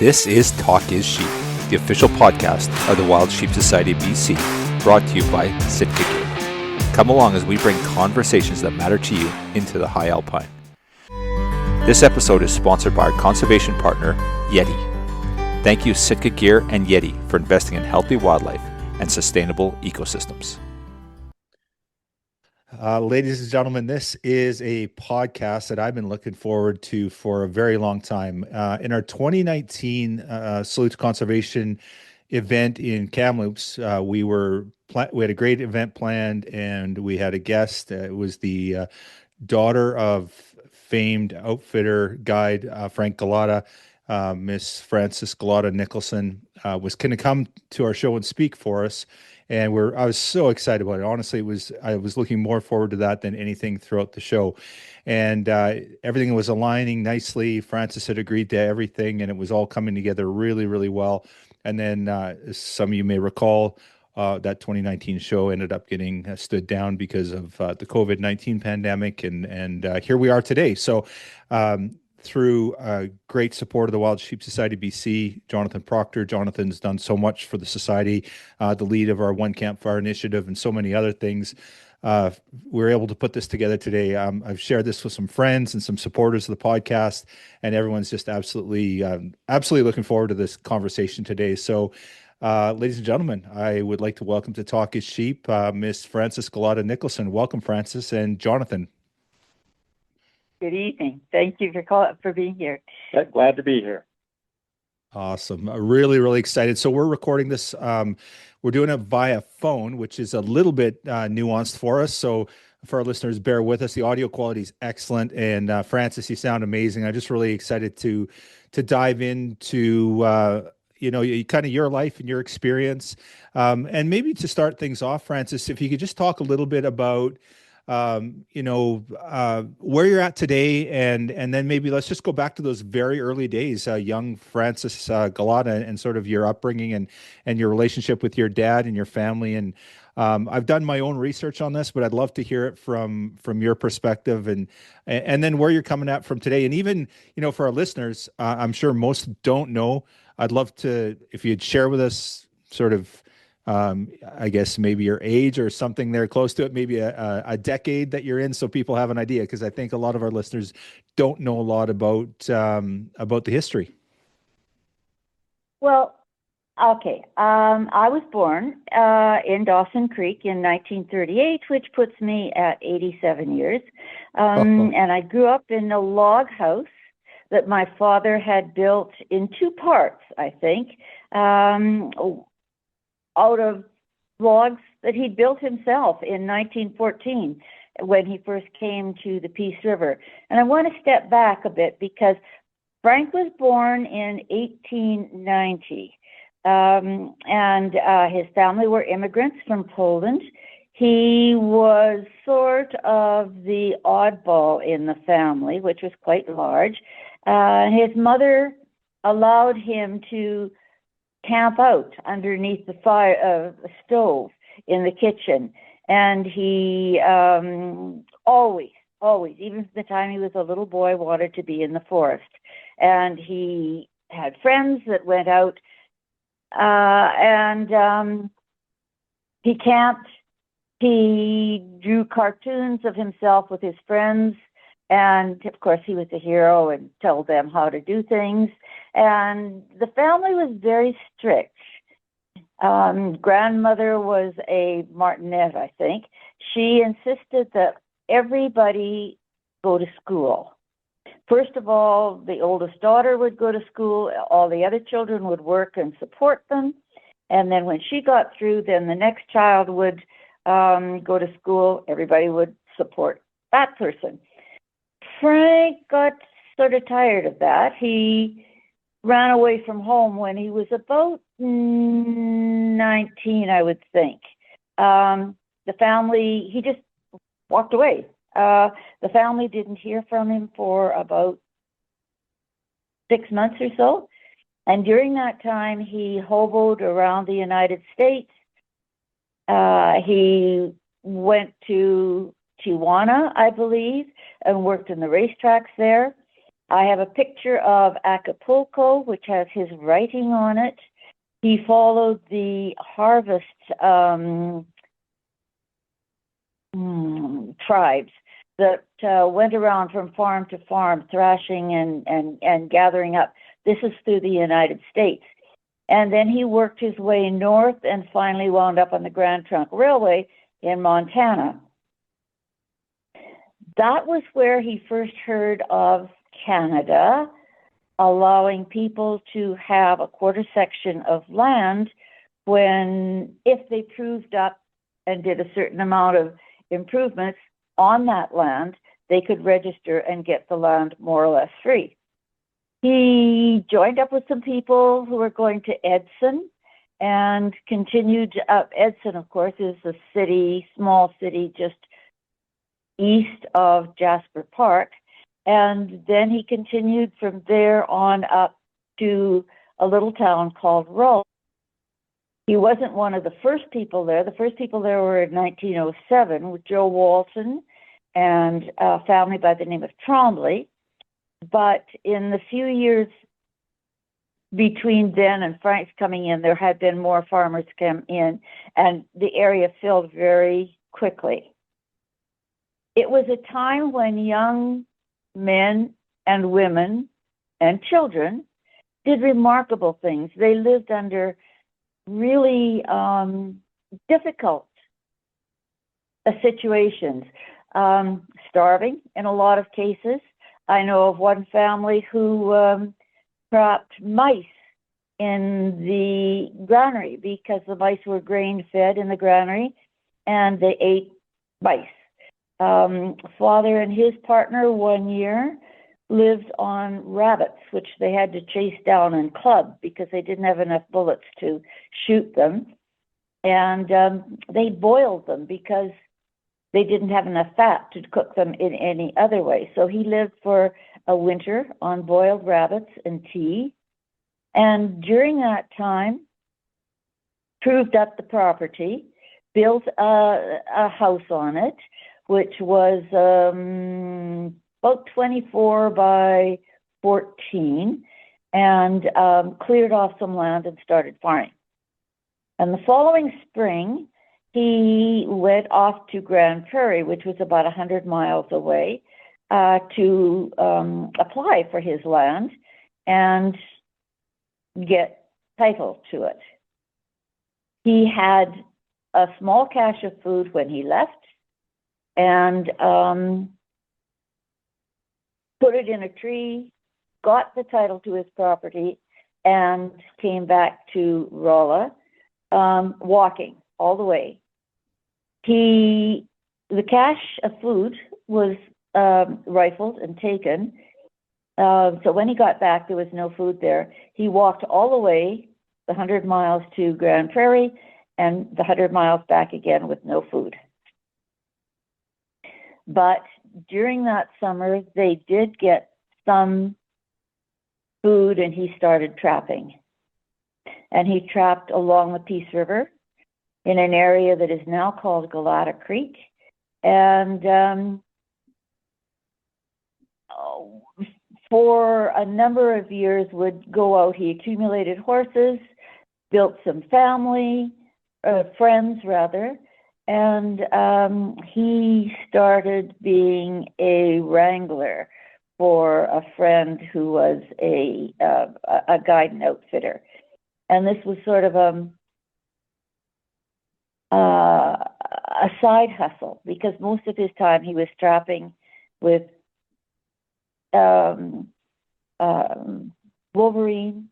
This is Talk is Sheep, the official podcast of the Wild Sheep Society BC, brought to you by Sitka Gear. Come along as we bring conversations that matter to you into the high alpine. This episode is sponsored by our conservation partner, Yeti. Thank you Sitka Gear and Yeti for investing in healthy wildlife and sustainable ecosystems. Ladies and gentlemen, this is a podcast that I've been looking forward to for a very long time. In our 2019 Salute to Conservation event in Kamloops, we had a great event planned, and we had a guest. It was the daughter of famed outfitter guide Frank Golata. Miss Frances Golata Nicolson was going to come to our show and speak for us. And I was so excited about it. Honestly, I was looking more forward to that than anything throughout the show. And everything was aligning nicely. Frances had agreed to everything, and it was all coming together really, really well. And then, as some of you may recall, that 2019 show ended up getting stood down because of the COVID-19 pandemic. And here we are today. So through great support of the Wild Sheep Society BC, Jonathan Proctor. Jonathan's done so much for the society, the lead of our One Campfire initiative, and so many other things. We're able to put this together today. I've shared this with some friends and some supporters of the podcast, and everyone's just absolutely looking forward to this conversation today. So, ladies and gentlemen, I would like to welcome to Talk is Sheep, Miss Frances Golata Nicolson. Welcome, Frances, and Jonathan. Good evening. Thank you for being here. Glad to be here. Awesome. Really, really excited. So we're recording this. We're doing it via phone, which is a little bit nuanced for us. So for our listeners, bear with us. The audio quality is excellent. And Frances, you sound amazing. I'm just really excited to dive into kind of your life and your experience. And maybe to start things off, Frances, if you could just talk a little bit about where you're at today, and then maybe let's just go back to those very early days, young Frances Golata, and sort of your upbringing and your relationship with your dad and your family. And I've done my own research on this, but I'd love to hear it from your perspective, and then where you're coming at from today. And even, for our listeners, I'm sure most don't know. I'd love to, if you'd share with us sort of, I guess maybe your age or something there close to it, maybe a decade that you're in, so people have an idea, because I think a lot of our listeners don't know a lot about the history. Well, okay. I was born in Dawson Creek in 1938, which puts me at 87 years. And I grew up in a log house that my father had built in two parts, I think. Out of logs that he built himself in 1914 when he first came to the Peace River. And I want to step back a bit, because Frank was born in 1890, and his family were immigrants from Poland. He was sort of the oddball in the family, which was quite large. His mother allowed him to camp out underneath the stove in the kitchen, and he always, even from the time he was a little boy, wanted to be in the forest. And he had friends that went out, and he camped. He drew cartoons of himself with his friends, and of course he was a hero and told them how to do things. And the family was very strict. Grandmother was a Martinet, I think. She insisted that everybody go to school. First of all, the oldest daughter would go to school. All the other children would work and support them. And then when she got through, then the next child would go to school. Everybody would support that person. Frank got sort of tired of that. He ran away from home when he was about 19, I would think. The family, he just walked away. The family didn't hear from him for about 6 months or so. And during that time, he hoboed around the United States. He went to Tijuana, I believe, and worked in the racetracks there. I have a picture of Acapulco, which has his writing on it. He followed the harvest tribes that went around from farm to farm, thrashing and gathering up. This is through the United States. And then he worked his way north and finally wound up on the Grand Trunk Railway in Montana. That was where he first heard of Canada allowing people to have a quarter section of land when, if they proved up and did a certain amount of improvements on that land, they could register and get the land more or less free. He joined up with some people who were going to Edson and continued up. Edson, of course, is a city, small city, just east of Jasper Park. And then he continued from there on up to a little town called Rolla. He wasn't one of the first people there. The first people there were in 1907 with Joe Walton and a family by the name of Trombley. But in the few years between then and Frank's coming in, there had been more farmers come in, and the area filled very quickly. It was a time when young men and women and children did remarkable things. They lived under really difficult situations, starving in a lot of cases. I know of one family who trapped mice in the granary because the mice were grain fed in the granary and they ate mice. Father and his partner one year lived on rabbits, which they had to chase down and club because they didn't have enough bullets to shoot them. And they boiled them because they didn't have enough fat to cook them in any other way. So he lived for a winter on boiled rabbits and tea. And during that time, proved up the property, built a house on it, which was about 24 by 14, and cleared off some land and started farming. And the following spring, he went off to Grand Prairie, which was about 100 miles away, to apply for his land and get title to it. He had a small cache of food when he left and put it in a tree, got the title to his property, and came back to Rolla, walking all the way. The cache of food was rifled and taken. So when he got back, there was no food there. He walked all the way, the 100 miles to Grand Prairie, and the 100 miles back again with no food. But during that summer, they did get some food, and he started trapping. And he trapped along the Peace River in an area that is now called Golata Creek. And for a number of years would go out. He accumulated horses, built some friends rather, and he started being a wrangler for a friend who was a guide and outfitter. And this was sort of a side hustle, because most of his time he was trapping with wolverine,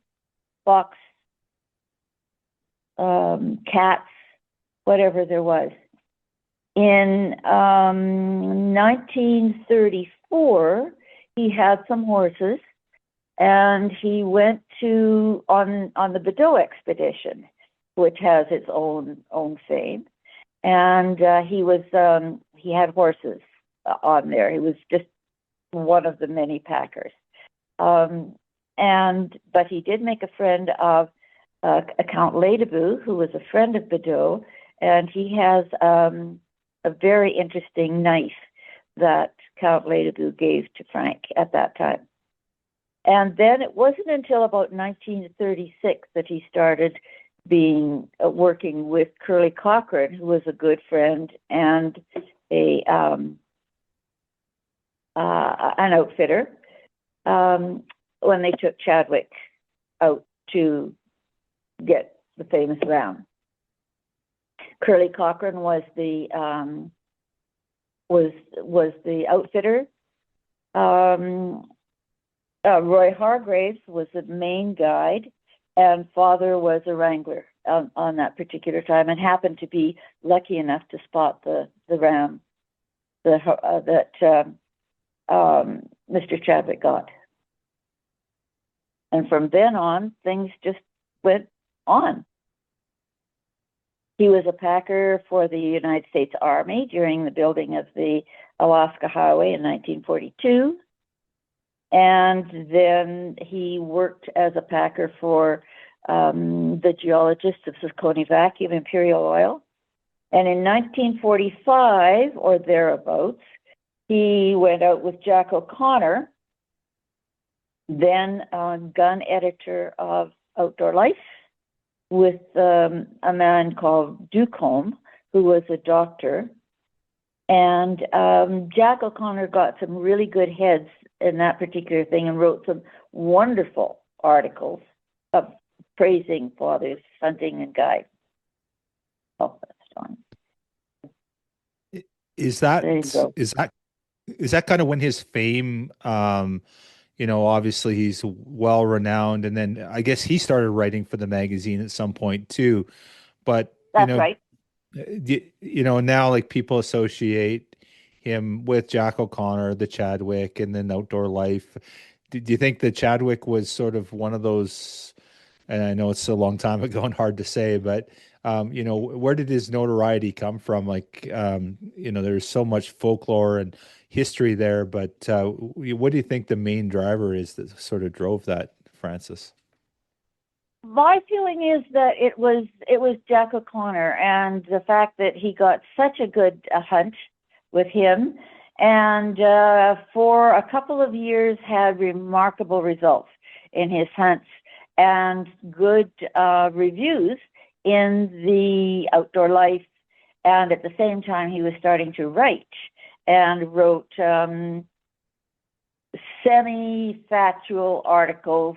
fox, cats, whatever there was. In 1934, he had some horses, and he went on the Bedeau expedition, which has its own fame. And he had horses on there. He was just one of the many packers. But he did make a friend of Count Ladebou, who was a friend of Bedeau, and he has a very interesting knife that Count Ladebou gave to Frank at that time. And then it wasn't until about 1936 that he started working with Curly Cochran, who was a good friend and an outfitter, when they took Chadwick out to get the famous round. Curly Cochran was the outfitter. Roy Hargraves was the main guide, and Father was a wrangler on that particular time, and happened to be lucky enough to spot the ram that Mr. Chadwick got. And from then on, things just went on. He was a packer for the United States Army during the building of the Alaska Highway in 1942. And then he worked as a packer for the geologists of Saucony Vacuum Imperial Oil. And in 1945, or thereabouts, he went out with Jack O'Connor, then gun editor of Outdoor Life, with a man called Ducombe, who was a doctor. And Jack O'Connor got some really good heads in that particular thing and wrote some wonderful articles of praising Father's hunting and guide. Oh, that's fine. Is that kind of when his fame, obviously he's well renowned, and then I guess he started writing for the magazine at some point too. But that's right. Now like people associate him with Jack O'Connor, the Chadwick, and then Outdoor Life. Do you think that Chadwick was sort of one of those? And I know it's a long time ago and hard to say, but where did his notoriety come from? Like, there's so much folklore and history there, but what do you think the main driver is that sort of drove that, Frances? My feeling is that it was Jack O'Connor, and the fact that he got such a good hunt with him, and for a couple of years had remarkable results in his hunts and good reviews in the Outdoor Life. And at the same time, he was starting to write and wrote semi-factual articles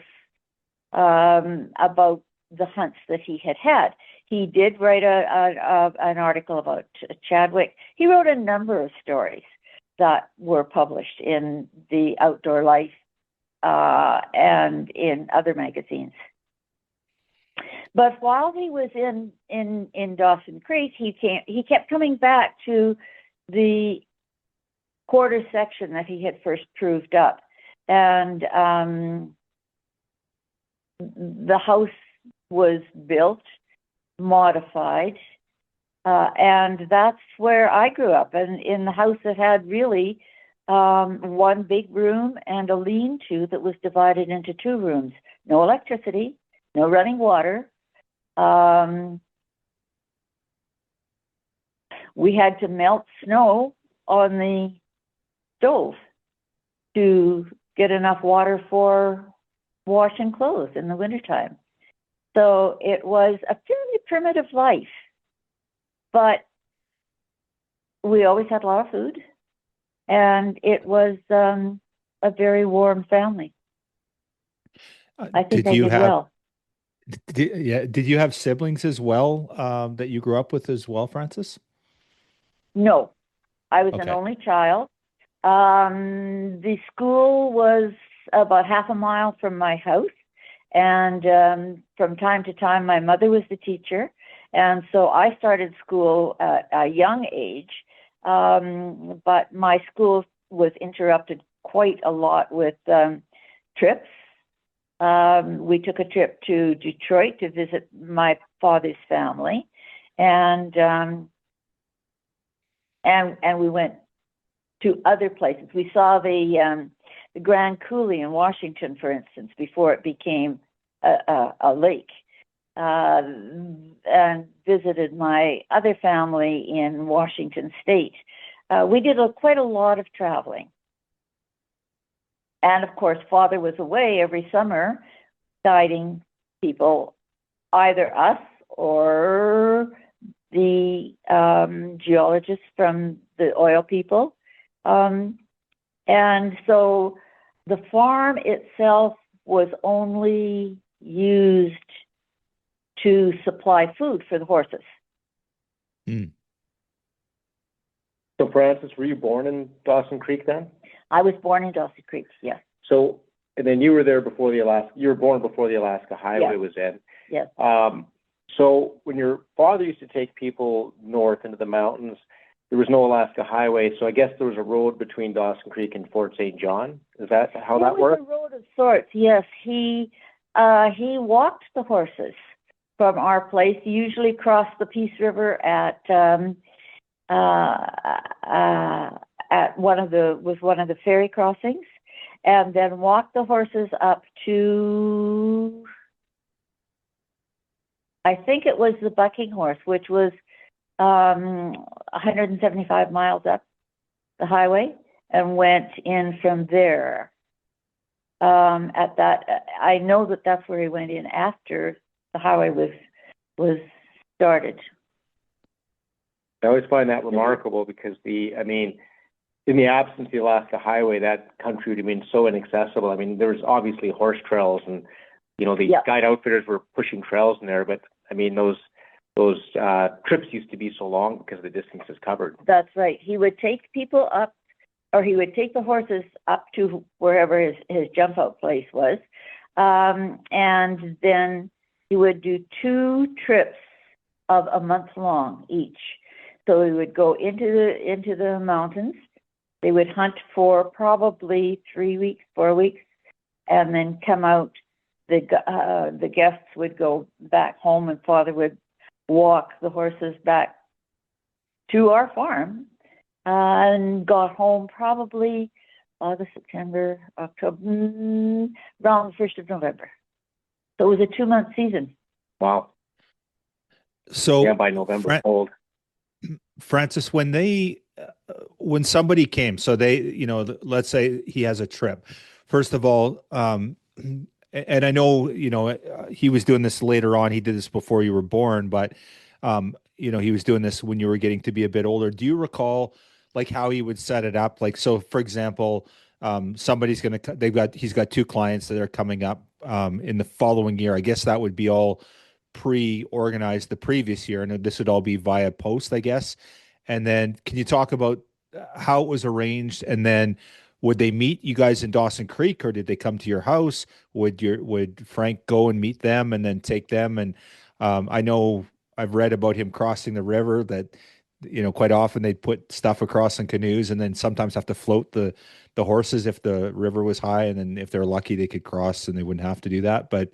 about the hunts that he had. He did write an article about Chadwick. He wrote a number of stories that were published in the Outdoor Life and in other magazines. But while he was in Dawson Creek, he kept coming back to the quarter section that he had first proved up, and the house was built, modified, and that's where I grew up. And in the house that had really one big room and a lean-to that was divided into two rooms. No electricity, no running water. We had to melt snow on the stove to get enough water for washing clothes in the wintertime. So it was a fairly primitive life, but we always had a lot of food, and it was a very warm family. I think I did well. Did you have siblings as well that you grew up with as well, Frances? No, I was an only child. The school was about half a mile from my house, and from time to time my mother was the teacher, and so I started school at a young age, but my school was interrupted quite a lot with trips. We took a trip to Detroit to visit my father's family, and we went to other places. We saw the Grand Coulee in Washington, for instance, before it became a lake, and visited my other family in Washington State. We did quite a lot of traveling. And of course, Father was away every summer guiding people, either us or the geologists from the oil people. And so the farm itself was only used to supply food for the horses. Mm. So, Frances, were you born in Dawson Creek then? I was born in Dawson Creek, yes. So, and then you were there before you were born before the Alaska Highway was in. Yes. So when your father used to take people north into the mountains, there was no Alaska Highway, so I guess there was a road between Dawson Creek and Fort St. John. Is that how that worked? It was a road of sorts, yes. He walked the horses from our place, usually crossed the Peace River at one of the ferry crossings, and then walked the horses up to, I think it was the Bucking Horse, which was 175 miles up the highway, and went in from there. At that, I know that's where he went in after the highway was started. I always find that remarkable because in the absence of the Alaska Highway, that country would have been so inaccessible. I mean, there's obviously horse trails, and the guide outfitters were pushing trails in there, but I mean those trips used to be so long because of the distances covered. That's right. He would take people up, or he would take the horses up to wherever his jump out place was, and then he would do 2 trips of a month long each. So we would go into the mountains. They would hunt for probably 3 weeks, 4 weeks, and then come out. The guests would go back home, and Father would walk the horses back to our farm, and got home probably August, September, October, around the 1st of November. So it was a 2-month season. Wow. So yeah, by November, cold. Frances, when somebody came, so they, let's say he has a trip. First of all, and I know, he was doing this later on. He did this before you were born, but, he was doing this when you were getting to be a bit older. Do you recall like how he would set it up? Like, so for example, somebody's he's got 2 clients that are coming up, in the following year. I guess that would be all pre-organized the previous year, and this would all be via post, I guess. And then can you talk about how it was arranged? And then would they meet you guys in Dawson Creek, or did they come to your house? Would Frank go and meet them and then take them? And I know I've read about him crossing the river, that quite often they'd put stuff across in canoes and then sometimes have to float the horses if the river was high, and then if they're lucky they could cross and they wouldn't have to do that. But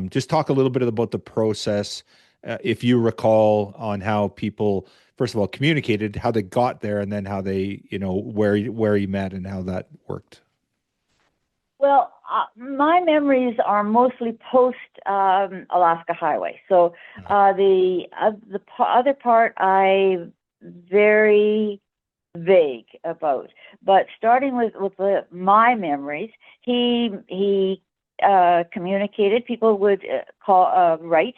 just talk a little bit about the process, if you recall, on how people first of all communicated, how they got there, and then how they, where you met and how that worked. Well, my memories are mostly post Alaska Highway. So the other part I very vague about. But starting with my memories, he communicated. People would write,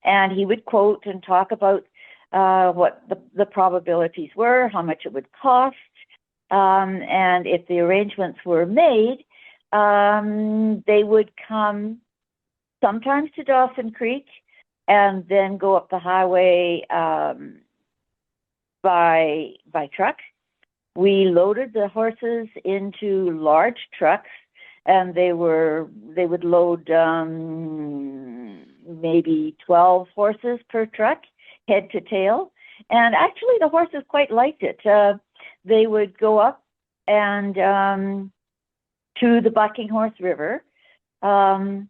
and he would quote and talk about what the probabilities were, how much it would cost. And if the arrangements were made, they would come sometimes to Dawson Creek and then go up the highway by truck. We loaded the horses into large trucks, and they would load maybe 12 horses per truck, head to tail. And actually, the horses quite liked it. They would go up and to the Bucking Horse River. Brown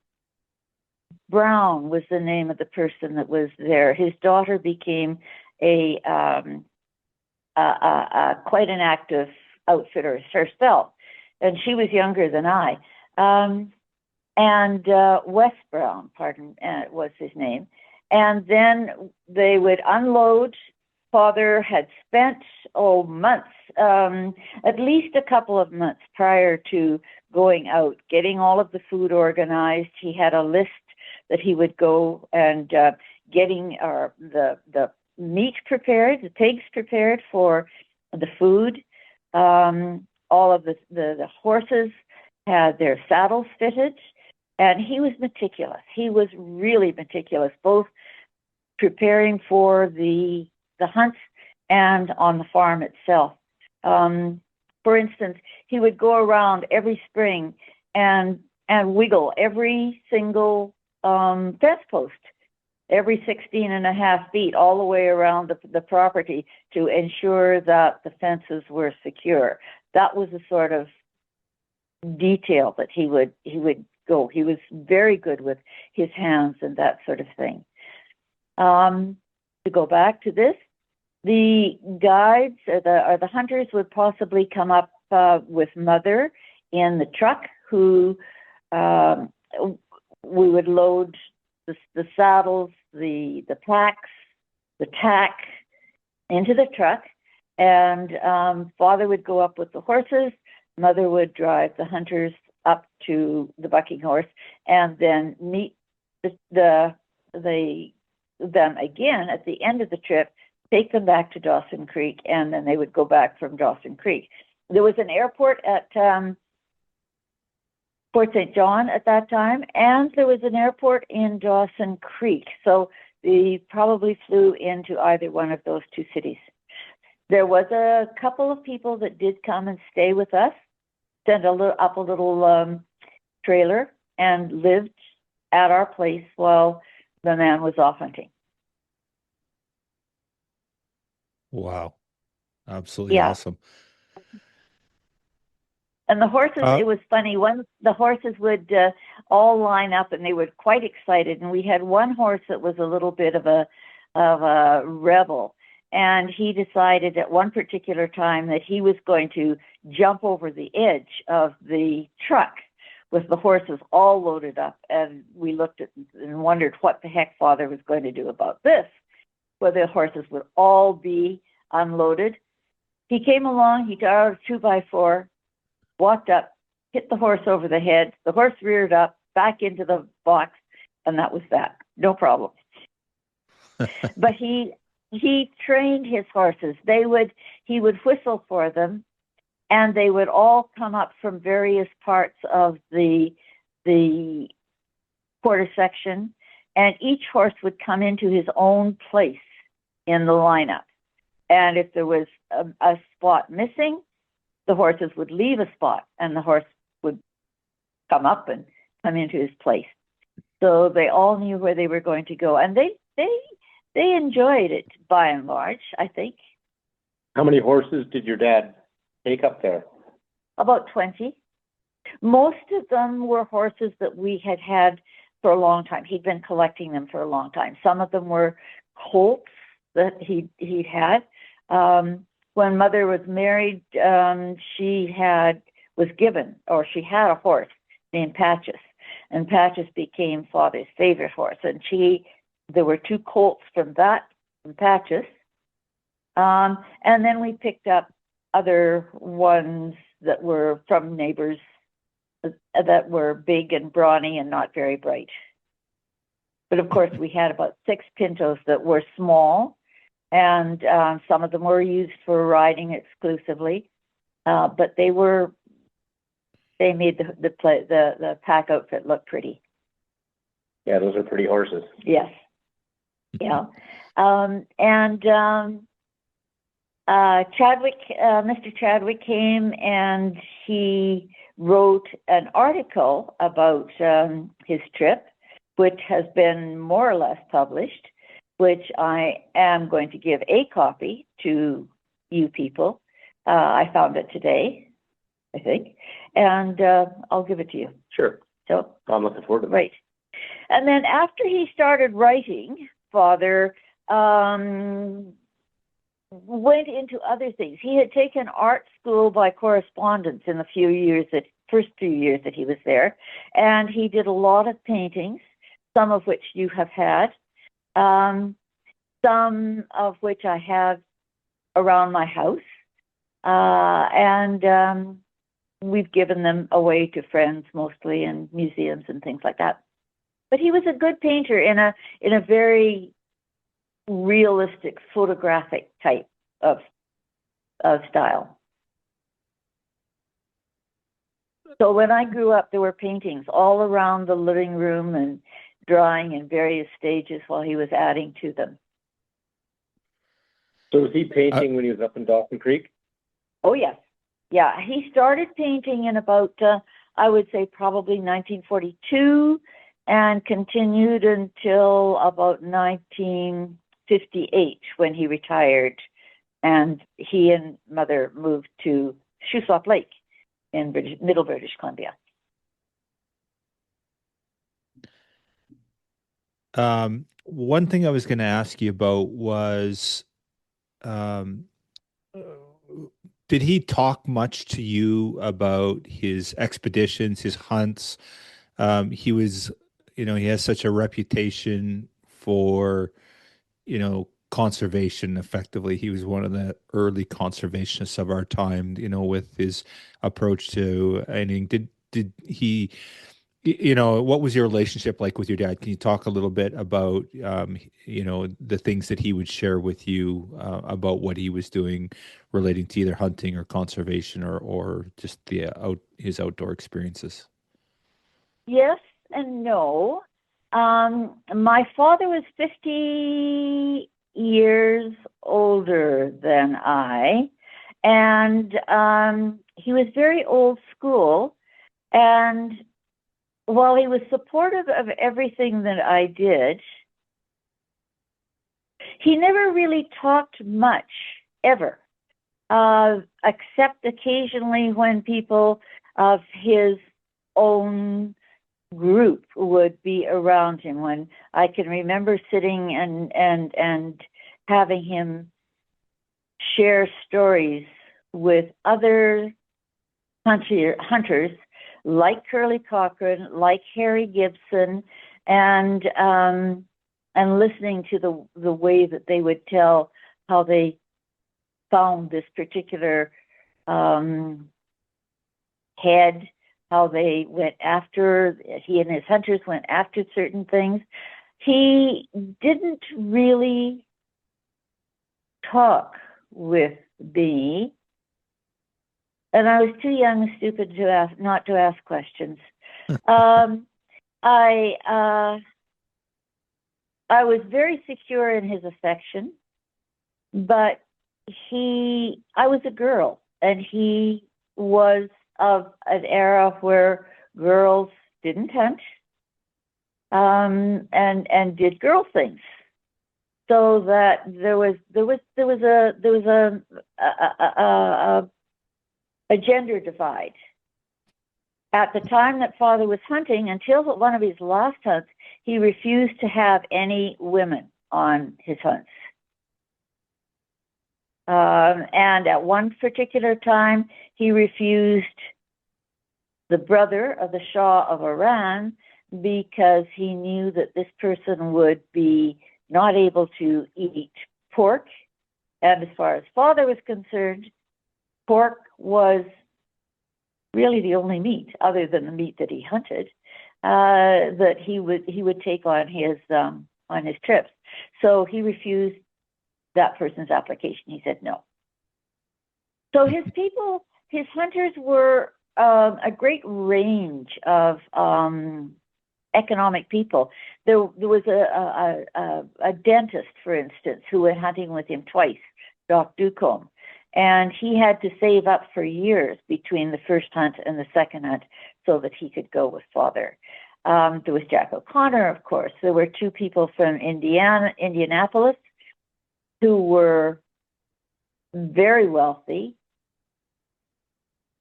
was the name of the person that was there. His daughter became a quite an active outfitter herself, and she was younger than I. And Wes Brown, was his name. And then they would unload Father had spent, months, at least a couple of months prior to going out, getting all of the food organized. He had a list that he would go and getting the meat prepared, the pigs prepared for the food. All of the horses had their saddles fitted, and he was meticulous. He was really meticulous, both preparing for the hunts and on the farm itself. For instance, he would go around every spring and wiggle every single fence post, every 16.5 feet, all the way around the property to ensure that the fences were secure. That was the sort of detail that he would go. He was very good with his hands and that sort of thing. To go back to this, the guides or the hunters would possibly come up with Mother in the truck, who we would load the saddles, the packs, the tack into the truck, and Father would go up with the horses. Mother would drive the hunters up to the bucking horse, and then meet them again at the end of the trip, take them back to Dawson Creek, and then they would go back from Dawson Creek. There was an airport at Fort St. John at that time, and there was an airport in Dawson Creek. So they probably flew into either one of those two cities. There was a couple of people that did come and stay with us, sent a little trailer, and lived at our place while the man was off hunting. Wow. Absolutely awesome. And the horses, it was funny. The horses would all line up, and they were quite excited. And we had one horse that was a little bit of a rebel, and he decided at one particular time that he was going to jump over the edge of the truck with the horses all loaded up. And we looked at and wondered what the heck Father was going to do about this, where the horses would all be unloaded. He came along, he got out a 2x4, walked up, hit the horse over the head. The horse reared up, back into the box, and that was that. No problem. But he trained his horses. He would whistle for them, and they would all come up from various parts of the quarter section, and each horse would come into his own place in the lineup. And if there was a spot missing, the horses would leave a spot, and the horse would come up and come into his place. So they all knew where they were going to go, and they enjoyed it by and large, I think. How many horses did your dad take up there? About 20. Most of them were horses that we had had for a long time. He'd been collecting them for a long time. Some of them were colts that he'd had. When Mother was married, she had a horse named Patches, and Patches became Father's favorite horse. And there were 2 colts from Patches, and then we picked up other ones that were from neighbors that were big and brawny and not very bright. But of course, we had about 6 pintos that were small, and some of them were used for riding exclusively, but they made the pack outfit look pretty. Yeah, those are pretty horses. Yes. Yeah. Mr. Chadwick came, and he wrote an article about his trip, which has been more or less published, which I am going to give a copy to you people. I found it today, I think, and I'll give it to you. Sure. So I'm looking forward to that. Right. And then after he started writing, Father went into other things. He had taken art school by correspondence in the first few years that he was there, and he did a lot of paintings, some of which you have had. some of which I have around my house, and we've given them away to friends mostly in museums and things like that. But he was a good painter in a very realistic, photographic type of style. So when I grew up, there were paintings all around the living room and drawing in various stages while he was adding to them. So was he painting when he was up in Dawson Creek? Oh, yes. Yeah, he started painting in about, I would say, probably 1942 and continued until about 1958 when he retired. And he and Mother moved to Shuswap Lake in Middle British Columbia. One thing I was going to ask you about was, did he talk much to you about his expeditions, his hunts? He was, he has such a reputation for, conservation effectively. He was one of the early conservationists of our time, with his approach to anything. Did he, what was your relationship like with your dad? Can you talk a little bit about, the things that he would share with you about what he was doing relating to either hunting or conservation or just his outdoor experiences? Yes and no. My father was 50 years older than I, and he was very old school. And while he was supportive of everything that I did, he never really talked much, ever, except occasionally when people of his own group would be around him. When I can remember sitting and having him share stories with other hunters like Curly Cochran, like Harry Gibson, and listening to the way that they would tell how they found this particular head, how they went after, he and his hunters went after certain things. He didn't really talk with me, and I was too young and stupid to not to ask questions. I was very secure in his affection, but I was a girl, and he was of an era where girls didn't hunt, and did girl things. So that there was a gender divide. At the time that Father was hunting, until one of his last hunts, he refused to have any women on his hunts. And at one particular time, he refused the brother of the Shah of Iran because he knew that this person would be not able to eat pork. And as far as Father was concerned, pork was really the only meat, other than the meat that he hunted, that he would take on his trips. So he refused that person's application. He said no. So his people, his hunters were a great range of economic people. There was a dentist, for instance, who went hunting with him twice, Doc Ducombe, and he had to save up for years between the first hunt and the second hunt so that he could go with Father. There was Jack O'Connor, of course. There were two people from Indianapolis, who were very wealthy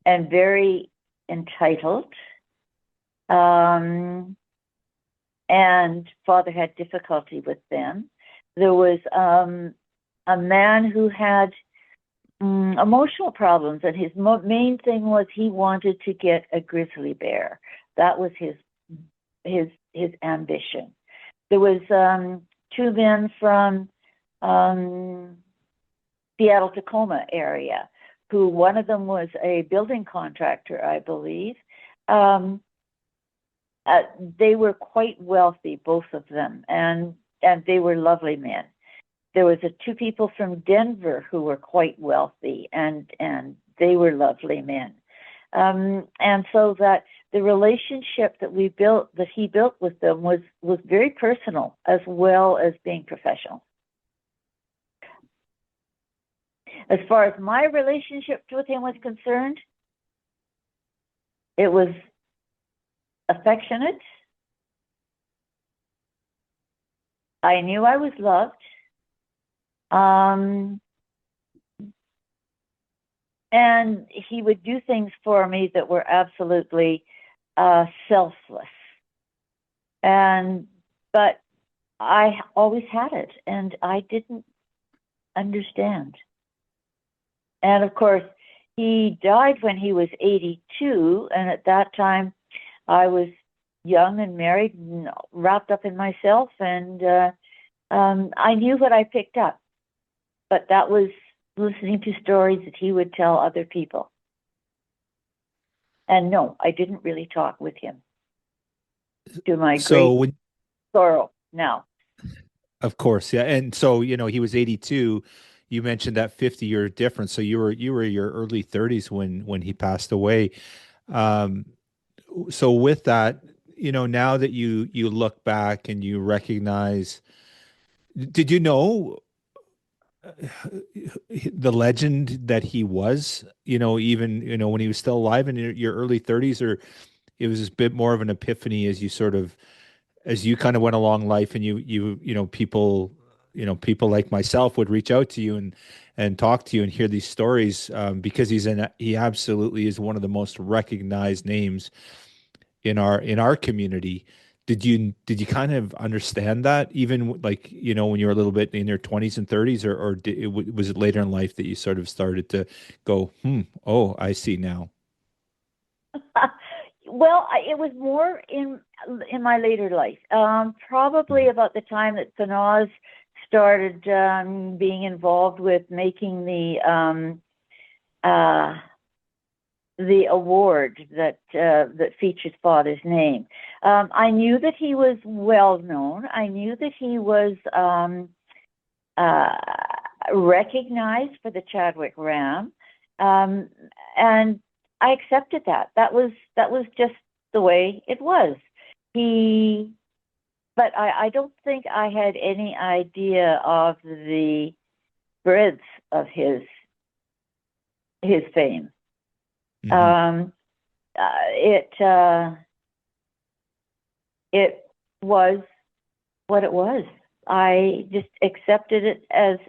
and very entitled. And Father had difficulty with them. There was a man who had emotional problems, and his main thing was he wanted to get a grizzly bear. That was his ambition. There was two men from Seattle, Tacoma area, who one of them was a building contractor, I believe. They were quite wealthy, both of them, and they were lovely men. There was two people from Denver who were quite wealthy, and they were lovely men. And so that the relationship that he built with them was very personal as well as being professional. As far as my relationship with him was concerned, it was affectionate. I knew I was loved. And he would do things for me that were absolutely selfless. But I always had it, and I didn't understand. And of course, he died when he was 82, and at that time, I was young and married and wrapped up in myself, and I knew what I picked up. But that was listening to stories that he would tell other people. And no, I didn't really talk with him, to my great sorrow now. Of course, yeah. And so, he was 82. You mentioned that 50-year difference. So you were in your early 30s when he passed away. So with that, now that you look back and you recognize, did you know the legend that he was, even, when he was still alive in your early 30s, or it was a bit more of an epiphany as you kind of went along life, and people, people like myself would reach out to you and talk to you and hear these stories, because he absolutely is one of the most recognized names in our community. Did you kind of understand that, even like, when you were a little bit in your 20s and 30s, or was it later in life that you sort of started to go, oh, I see now? Well, it was more in my later life, probably about the time that Fanaz started being involved with making the award that features Father's name. I knew that he was well known. I knew that he was recognized for the Chadwick Ram, and I accepted that. That was just the way it was. But I don't think I had any idea of the breadth of his fame. Mm-hmm. It was what it was. I just accepted it as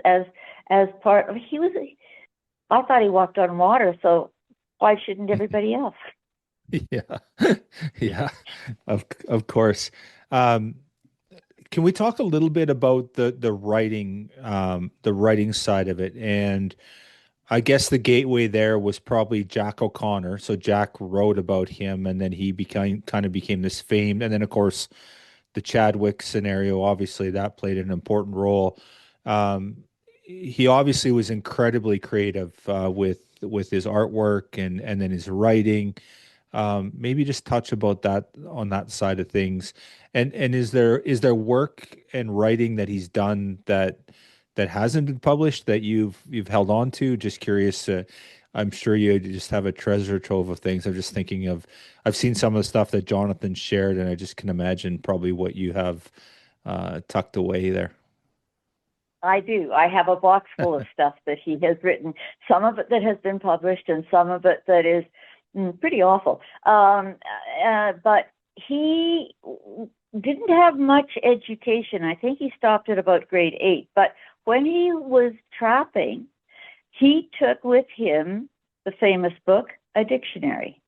part of. I thought he walked on water, so why shouldn't everybody else? Yeah, yeah, of course. Can we talk a little bit about the writing side of it? And I guess the gateway there was probably Jack O'Connor. So Jack wrote about him, and then he became this famed. And then, of course, the Chadwick scenario, obviously, that played an important role. He obviously was incredibly creative with his artwork and then his writing. Maybe just touch about that on that side of things. And is there work and writing that he's done that hasn't been published that you've held on to? Just curious. I'm sure you just have a treasure trove of things. I'm just thinking I've seen some of the stuff that Jonathan shared, and I just can imagine probably what you have tucked away there. I do. I have a box full of stuff that he has written, some of it that has been published and some of it that is pretty awful. But he didn't have much education. I think he stopped at about grade 8. But when he was trapping, he took with him the famous book, a dictionary,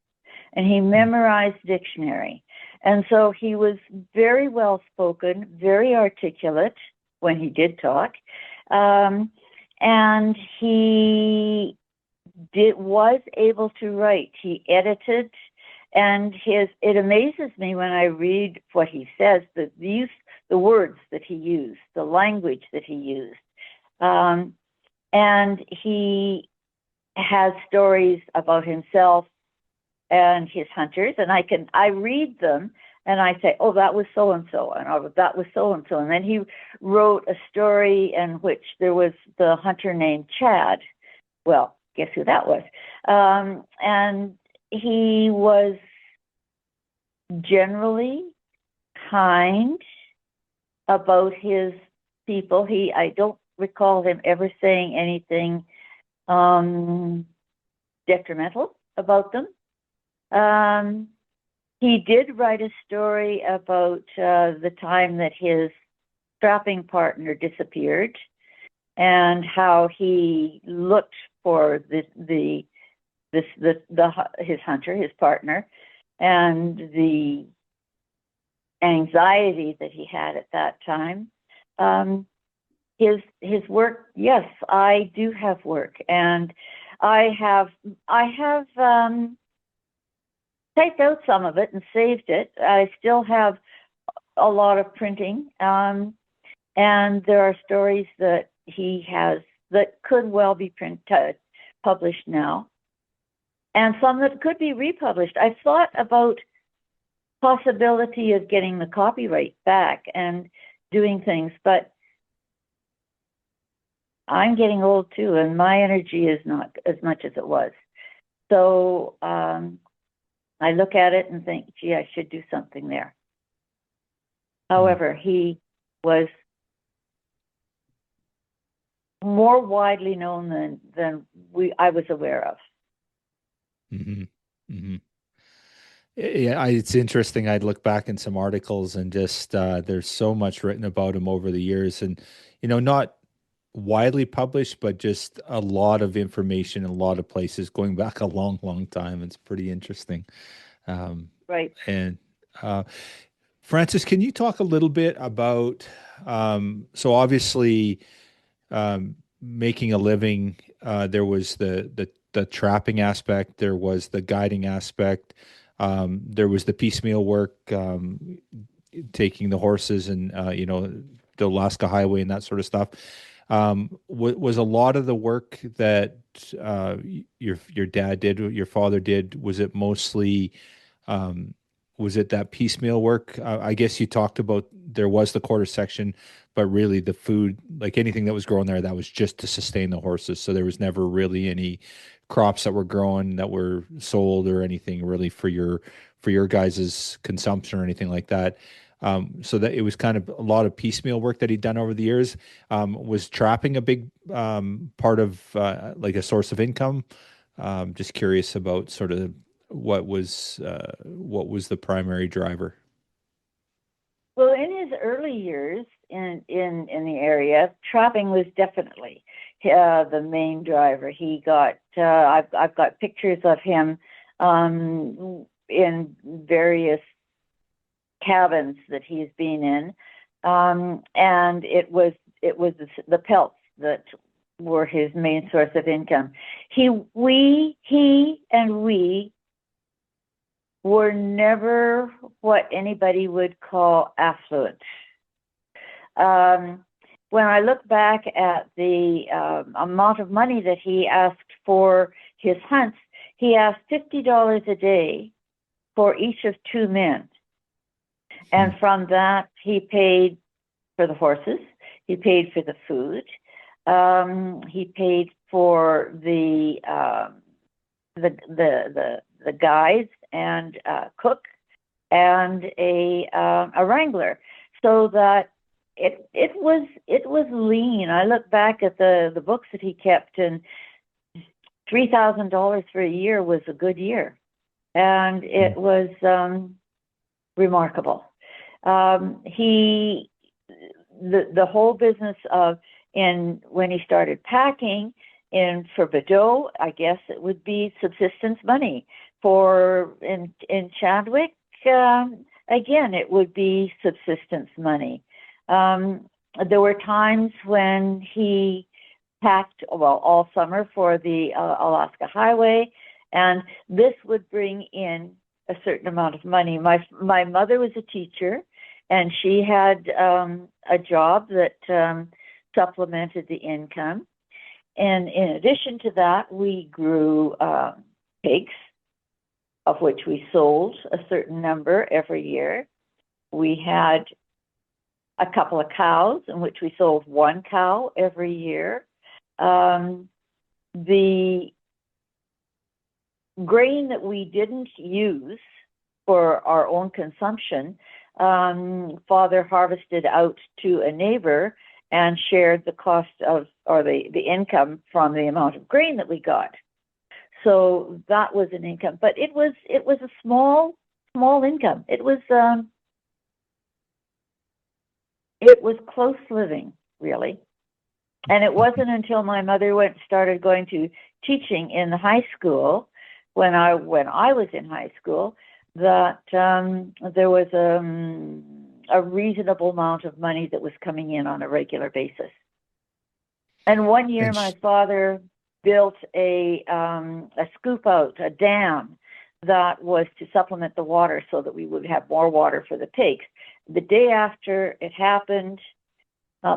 and he memorized dictionary. And so he was very well spoken, very articulate when he did talk. And he was able to write. He edited, and it amazes me when I read what he says, the words that he used, the language that he used. And he has stories about himself and his hunters, and I read them and I say, oh, that was so and so, and oh, that was so and so. And then he wrote a story in which there was the hunter named Chad. Well, guess who that was? And he was generally kind about his people. I don't recall him ever saying anything detrimental about them. He did write a story about the time that his trapping partner disappeared and how he looked for his hunter, his partner, and the anxiety that he had at that time. His work, yes, I do have work, and I have typed out some of it and saved it. I still have a lot of printing, and there are stories that he has that could well be published now, and some that could be republished. I've thought about possibility of getting the copyright back and doing things, but I'm getting old too, and my energy is not as much as it was. So I look at it and think, gee, I should do something there. However, he was more widely known than I was aware of. Mm-hmm. Mm-hmm. Yeah, it's interesting. I'd look back in some articles and just there's so much written about him over the years, and not widely published, but just a lot of information in a lot of places going back a long, long time. It's pretty interesting. Right. And Frances, can you talk a little bit about, so obviously making a living, there was the trapping aspect, there was the guiding aspect, there was the piecemeal work, taking the horses and, the Alaska Highway and that sort of stuff. Was a lot of the work that your dad did, your father did, was it mostly was it that piecemeal work? I guess you talked about there was the quarter section, but really the food, like anything that was grown there, that was just to sustain the horses. So there was never really any crops that were grown that were sold or anything really for your guys' consumption or anything like that. So that it was kind of a lot of piecemeal work that he'd done over the years. Was trapping a big part of like a source of income? Just curious about sort of what was the primary driver? Well, in his early years in the area, trapping was definitely the main driver. He got I've got pictures of him in various cabins that he's been in, and it was the pelts that were his main source of income. He and we were never what anybody would call affluent. When I look back at the amount of money that he asked for his hunts, he asked $50 a day for each of 2 men. And from that, he paid for the horses, he paid for the food, he paid for the guides and cook and a wrangler, so that it was lean. I look back at the books that he kept, and $3,000 for a year was a good year, and it was remarkable. The whole business of when he started packing for Bordeaux, I guess it would be subsistence money. In Chadwick, again, it would be subsistence money. There were times when he packed, all summer for the Alaska Highway, and this would bring in a certain amount of money. My mother was a teacher, and she had a job that supplemented the income. And in addition to that, we grew pigs, of which we sold a certain number every year. We had a couple of cows, in which we sold one cow every year. The grain that we didn't use for our own consumption, Father harvested out to a neighbor and shared the cost of, or the income from the amount of grain that we got. So that was an income, but it was a small income. It was close living, really. And it wasn't until my mother started going to teaching in the high school, when I was in high school, that there was a reasonable amount of money that was coming in on a regular basis. And one year, my father built a scoop out, a dam, that was to supplement the water so that we would have more water for the pigs. The day after it happened,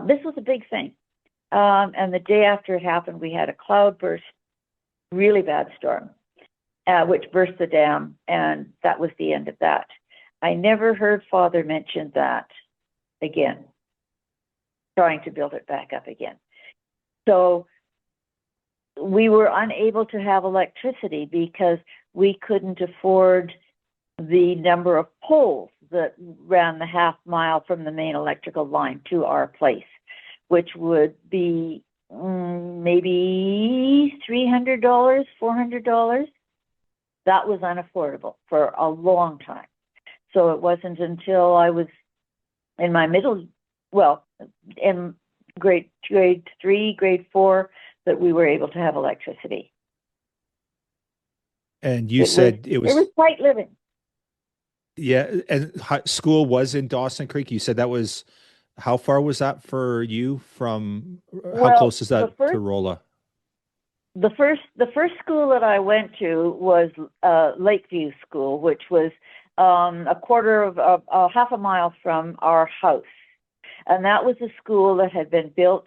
this was a big thing. And the day after it happened, we had a cloudburst, really bad storm, which burst the dam, and that was the end of that. I never heard Father mention that again, trying to build it back up again. So we were unable to have electricity because we couldn't afford the number of poles that ran the half mile from the main electrical line to our place, which would be maybe $300, $400. That was unaffordable for a long time. So it wasn't until I was in my in grade 3, grade 4, that we were able to have electricity. And you said it was quite living. Yeah, and school was in Dawson Creek. You said that was, how far was that for you from, how close is that to Rolla? The first school that I went to was Lakeview School, which was half a mile from our house. And that was a school that had been built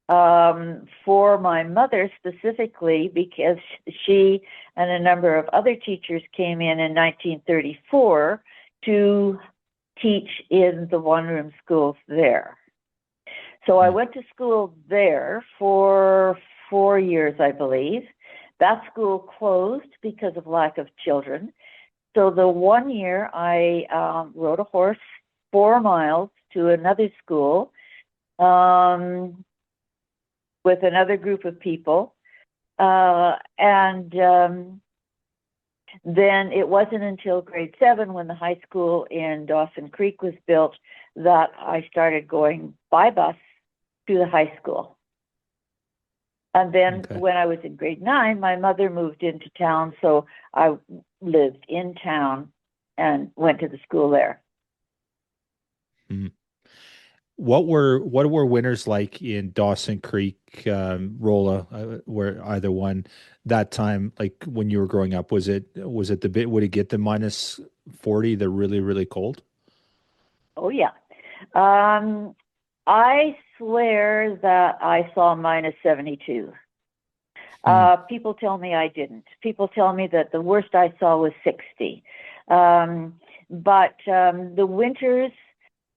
for my mother specifically, because she and a number of other teachers came in 1934 to teach in the one-room schools there. So I went to school there for 4 years, I believe. That school closed because of lack of children. So the 1 year I rode a horse 4 miles to another school with another group of people. Then it wasn't until grade 7, when the high school in Dawson Creek was built, that I started going by bus to the high school. And then when I was in grade 9, my mother moved into town, so I lived in town and went to the school there. Mm-hmm. What were winters like in Dawson Creek, Rolla, where either one, that time, like when you were growing up? Was it would it get to minus 40, the really, really cold? Oh yeah. I swear that I saw minus 72. People tell me I didn't. People tell me that the worst I saw was 60. But the winters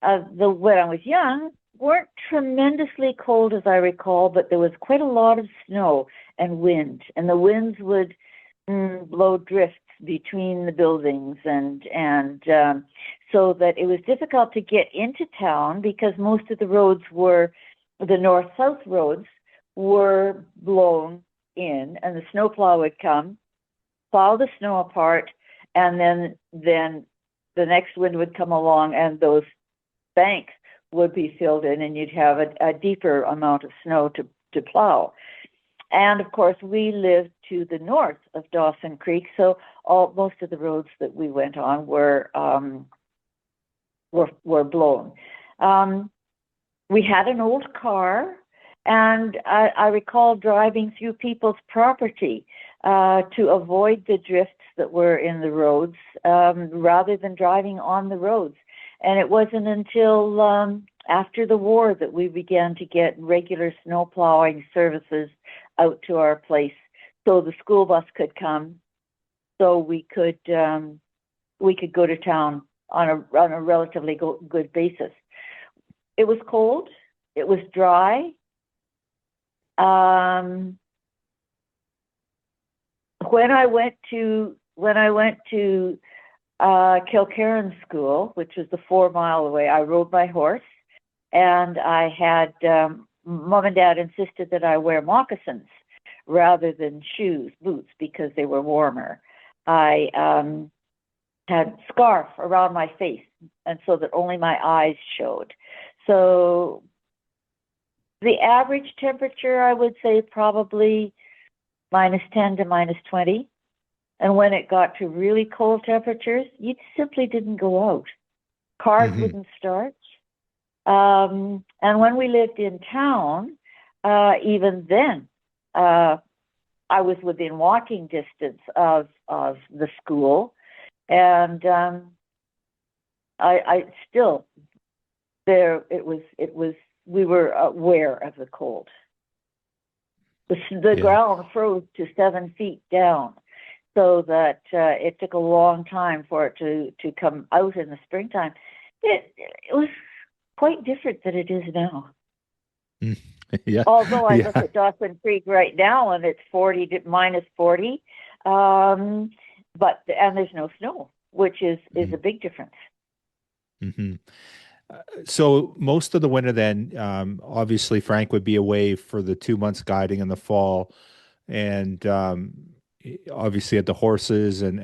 when I was young weren't tremendously cold, as I recall, but there was quite a lot of snow and wind, and the winds would blow drifts between the buildings, and so that it was difficult to get into town, because most of the roads were, the north-south roads were blown in, and the snowplow would come, plow the snow apart, and then the next wind would come along, and those banks would be filled in, and you'd have a deeper amount of snow to plow. And of course, we lived to the north of Dawson Creek, so most of the roads that we went on were blown. We had an old car, and I recall driving through people's property to avoid the drifts that were in the roads, rather than driving on the roads. And it wasn't until after the war that we began to get regular snow plowing services out to our place, so the school bus could come, so we could go to town on a relatively good basis. It was cold. It was dry. When I went to Kilkerran School, which was the 4 mile away, I rode my horse, and I had Mom and Dad insisted that I wear moccasins rather than boots, because they were warmer. I had scarf around my face, and so that only my eyes showed. So the average temperature, I would say, probably -10 to -20. And when it got to really cold temperatures, you simply didn't go out. Cars wouldn't start. And when we lived in town, even then, I was within walking distance of the school, and I still there. It was. We were aware of the cold. The ground froze to 7 feet down, so that it took a long time for it to come out in the springtime. It was quite different than it is now. Yeah. Although I look at Dawson Creek right now, and it's -40, but there's no snow, which is a big difference. So most of the winter then, obviously Frank would be away for the 2 months guiding in the fall, and obviously at the horses and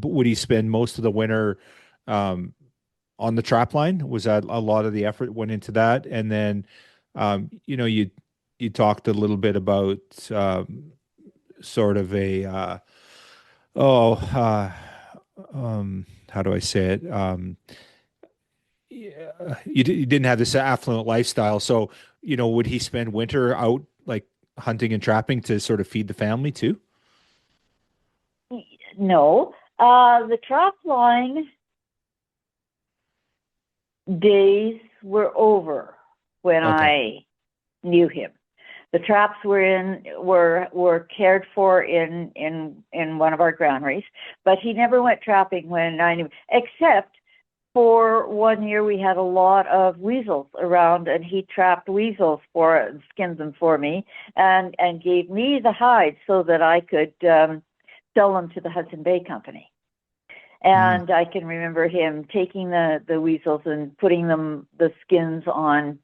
would he spend most of the winter on the trap line? Was that a lot of the effort went into that? And then you talked a little bit about sort of a how do I say it? You didn't have this affluent lifestyle, so would he spend winter out like hunting and trapping to sort of feed the family too? No, the trap line days were over when I knew him. The traps were cared for in one of our granaries, but he never went trapping when I knew, except for 1 year we had a lot of weasels around, and he trapped weasels skinned them for me, and gave me the hides so that I could sell them to the Hudson Bay Company. And I can remember him taking the weasels and putting the skins on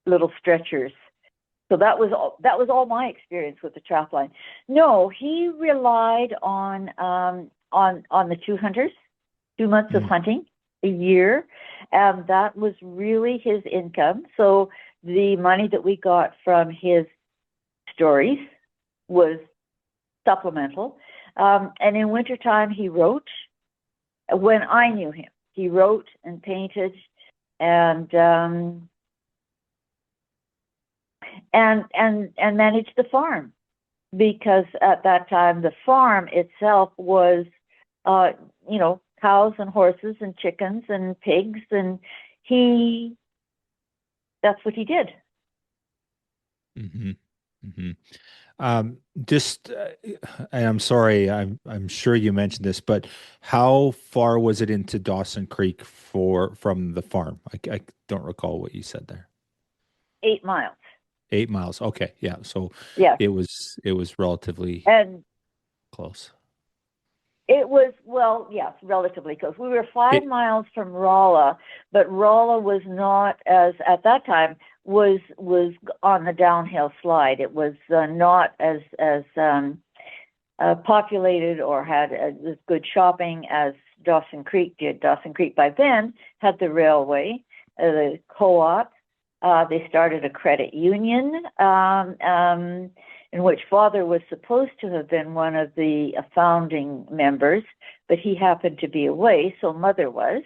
little stretchers. So that was all my experience with the trap line. No, he relied on the 2 hunters, 2 months of hunting a year, and that was really his income. So the money that we got from his stories was supplemental. And in wintertime, he wrote. When I knew him, he wrote and painted, and managed the farm, because at that time the farm itself was, cows and horses and chickens and pigs, and that's what he did. Just, and I'm sorry, I'm sure you mentioned this, but how far was it into Dawson Creek from the farm? I don't recall what you said there. 8 miles. 8 miles. Okay, yeah. So it was relatively close. It was, well, yes, relatively close. We were 5 miles from Rolla, but Rolla was not, as at that time, was on the downhill slide. It was not as populated or had as good shopping as Dawson Creek did. Dawson Creek by then had the railway, the co-op. They started a credit union, in which Father was supposed to have been one of the founding members, but he happened to be away, so Mother was.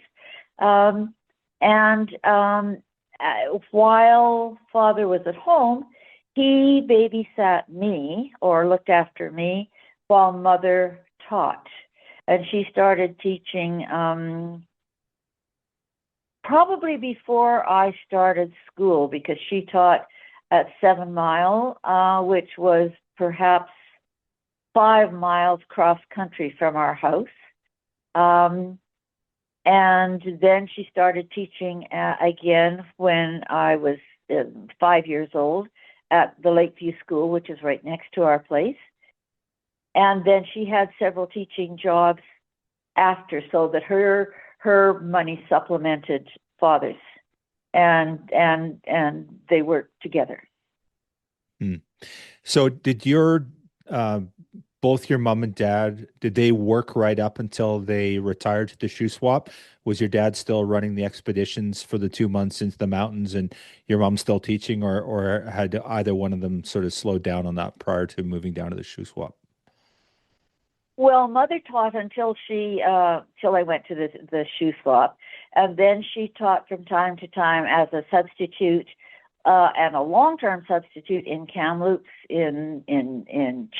While Father was at home, he babysat me or looked after me while Mother taught. And she started teaching probably before I started school, because she taught at 7 Mile, which was perhaps 5 miles cross country from our house. And then she started teaching again when I was 5 years old at the Lakeview School, which is right next to our place. And then she had several teaching jobs after, so that her money supplemented Father's, and they worked together. So did both your mom and dad, did they work right up until they retired to the shoe swap? Was your dad still running the expeditions for the 2 months into the mountains and your mom still teaching, or had either one of them sort of slowed down on that prior to moving down to the shoe swap? Well, Mother taught until till I went to the shoe swap, and then she taught from time to time as a substitute, and a long-term substitute in Kamloops, in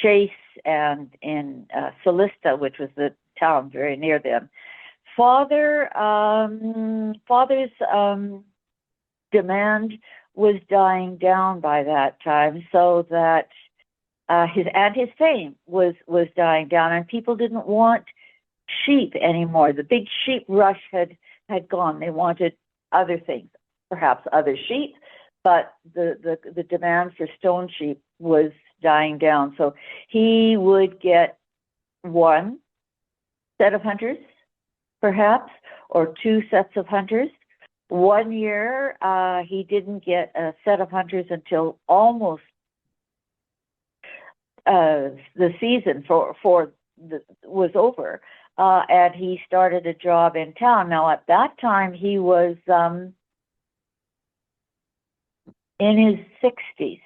Chase, and in Solista, which was the town very near them. Father's demand was dying down by that time, so that his fame was dying down, and people didn't want sheep anymore. The big sheep rush had gone. They wanted other things, perhaps other sheep, but the demand for stone sheep was dying down. So he would get one set of hunters, perhaps, or two sets of hunters. One year, he didn't get a set of hunters until almost the season was over, and he started a job in town. Now, at that time, he was in his 60s.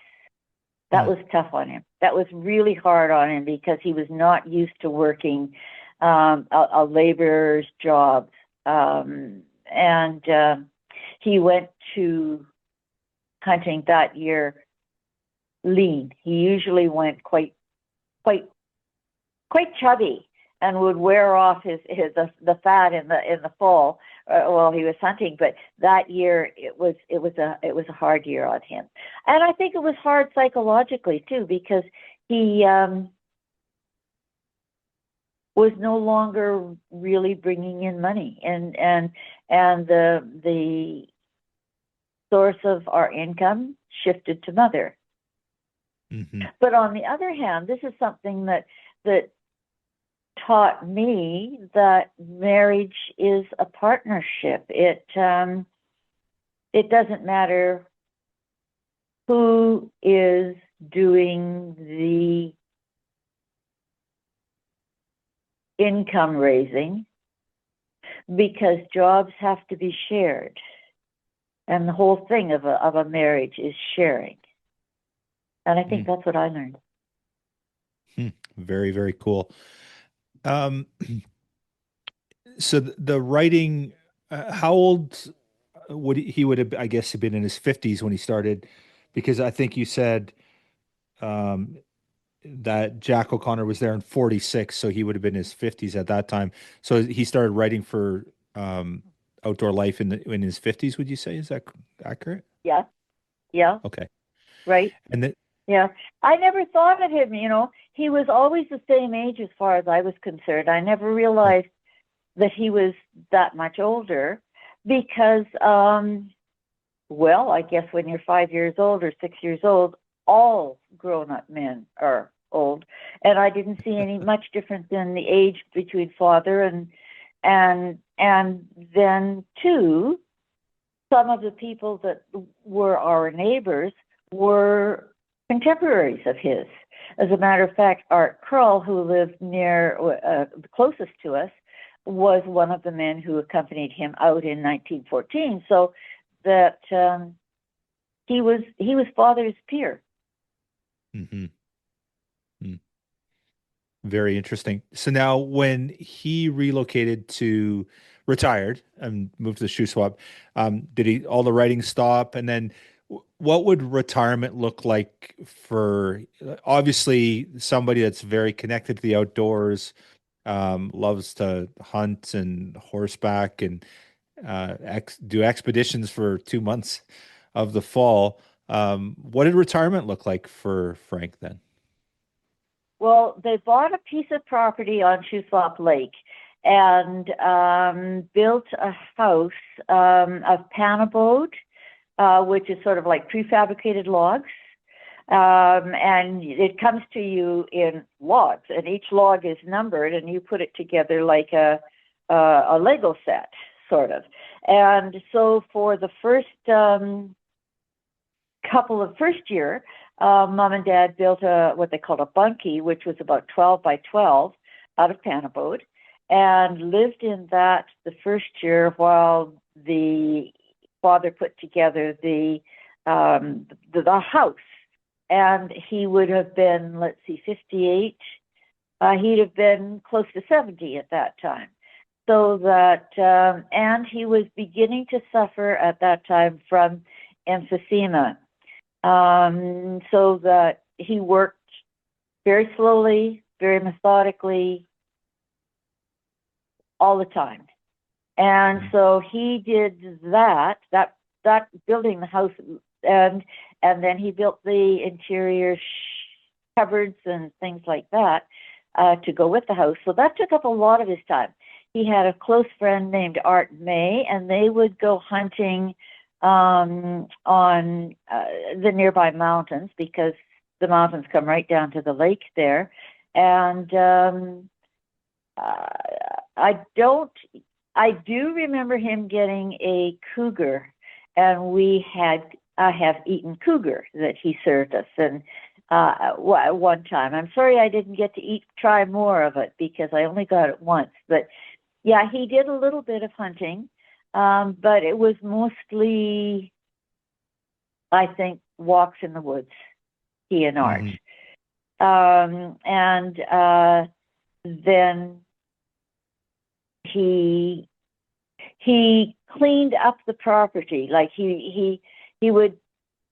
That was tough on him. That was really hard on him, because he was not used to working a laborer's job, and he went to hunting that year lean. He usually went quite chubby, and would wear off the fat in the fall while he was hunting. But that year it was a hard year on him, and I think it was hard psychologically too, because he was no longer really bringing in money, and the source of our income shifted to Mother. Mm-hmm. But on the other hand, this is something that taught me that marriage is a partnership. It doesn't matter who is doing the income raising, because jobs have to be shared, and the whole thing of a marriage is sharing. And I think that's what I learned. Very, very cool. So the writing, how old would have, I guess, have been in his 50s when he started, because I think you said that Jack O'Connor was there in 46, so he would have been in his 50s at that time. So he started writing for Outdoor Life in his 50s, would you say? Is that accurate? Yeah. Yeah. Okay. Right. And then Yeah. I never thought of him, he was always the same age as far as I was concerned. I never realized that he was that much older, because, well, I guess when you're 5 years old or 6 years old, all grown-up men are old. And I didn't see any much difference in the age between Father and then too, some of the people that were our neighbors were contemporaries of his. As a matter of fact, Art Krull, who lived near closest to us, was one of the men who accompanied him out in 1914. So that he was Father's peer. Mm-hmm. Very interesting. So now, when he retired and moved to the shoe swap, did all the writing stop? And then what would retirement look like for, obviously, somebody that's very connected to the outdoors, loves to hunt and horseback, and do expeditions for 2 months of the fall. What did retirement look like for Frank then? Well, they bought a piece of property on Shuswap Lake and built a house of panabode, which is sort of like prefabricated logs. And it comes to you in logs, and each log is numbered, and you put it together like a Lego set, sort of. And so for the first first year, Mom and Dad built what they called a bunkie, which was about 12 by 12 out of panabode, and lived in that the first year while the father put together the house. And he would have been, 58. He'd have been close to 70 at that time. So that, and he was beginning to suffer at that time from emphysema. So that he worked very slowly, very methodically, all the time. And so he did that building the house, and then he built the interior cupboards and things like that to go with the house. So that took up a lot of his time. He had a close friend named Art May, and they would go hunting on the nearby mountains, because the mountains come right down to the lake there. And I do remember him getting a cougar, and I have eaten cougar that he served us, and one time. I'm sorry I didn't get to try more of it, because I only got it once. But yeah, he did a little bit of hunting, but it was mostly, I think, walks in the woods, he and Art. And then he cleaned up the property. Like he would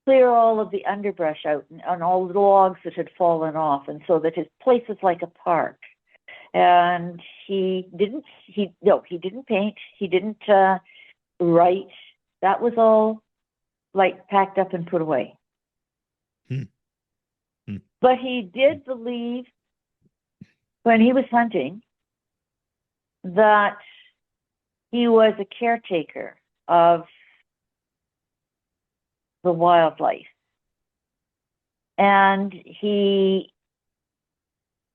clear all of the underbrush out on all the logs that had fallen off, and so that his place was like a park. And he didn't paint, he didn't write. That was all like packed up and put away. But he did believe, when he was hunting, that he was a caretaker of the wildlife. And he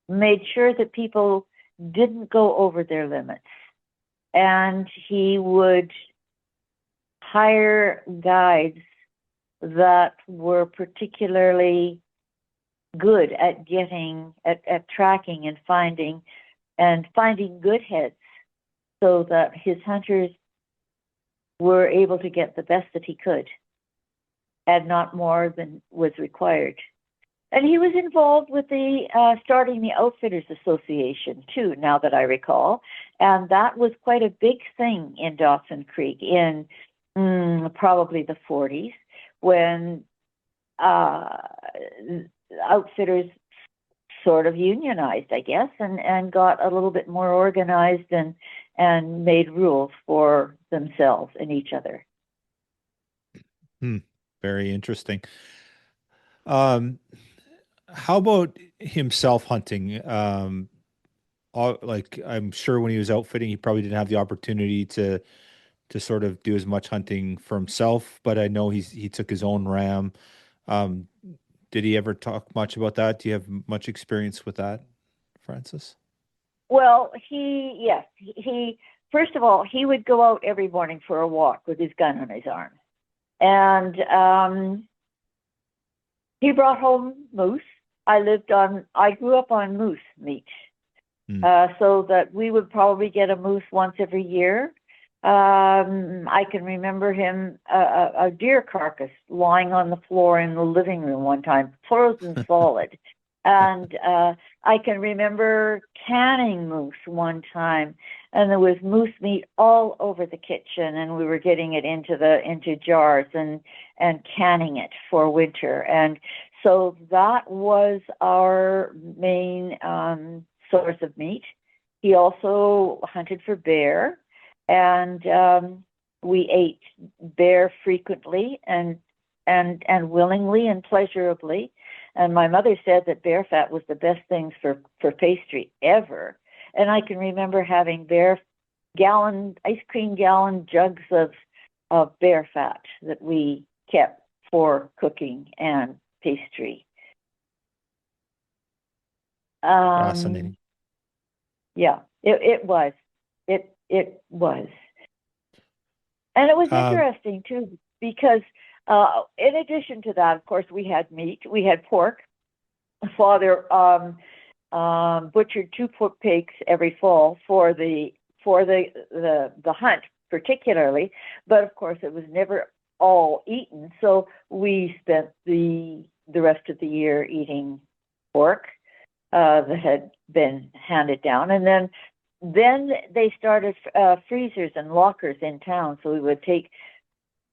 made sure that people didn't go over their limits. And he would hire guides that were particularly good at at tracking and finding good heads, so that his hunters were able to get the best that he could, and not more than was required. And he was involved with the starting the Outfitters Association too, now that I recall. And that was quite a big thing in Dawson Creek in probably the 40s, when outfitters sort of unionized, I guess, and got a little bit more organized and made rules for themselves and each other. Very interesting. How about himself hunting? Like, I'm sure when he was outfitting, he probably didn't have the opportunity to sort of do as much hunting for himself, but I know he took his own ram. Did he ever talk much about that? Do you have much experience with that, Frances? Well, he first of all, he would go out every morning for a walk with his gun on his arm. And he brought home moose. I grew up on moose meat. So that we would probably get a moose once every year. I can remember a deer carcass lying on the floor in the living room one time, frozen solid. And I can remember canning moose one time, and there was moose meat all over the kitchen, and we were getting it into jars and canning it for winter. And so that was our main source of meat. He also hunted for bear, and we ate bear frequently and willingly and pleasurably. And my mother said that bear fat was the best things for pastry ever. And I can remember having ice cream gallon jugs of bear fat that we kept for cooking and pastry. Fascinating. Yeah, it was. It was. And it was interesting too, because in addition to that, of course, we had meat. We had pork. Father butchered 2 pigs every fall for the hunt, particularly. But of course, it was never all eaten. So we spent the rest of the year eating pork that had been handed down, and then they started freezers and lockers in town. So we would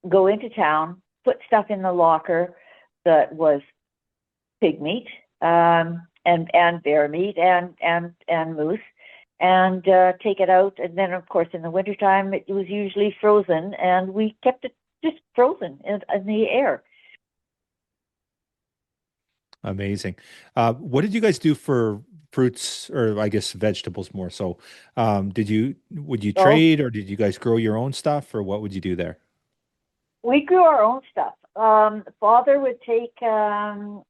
go into town, put stuff in the locker that was pig meat, and bear meat and moose, and take it out. And then, of course, in the wintertime, it was usually frozen, and we kept it just frozen in the air. Amazing. What did you guys do for fruits, or I guess vegetables more so? Would you trade, or did you guys grow your own stuff, or what would you do there? We grew our own stuff. Father would take a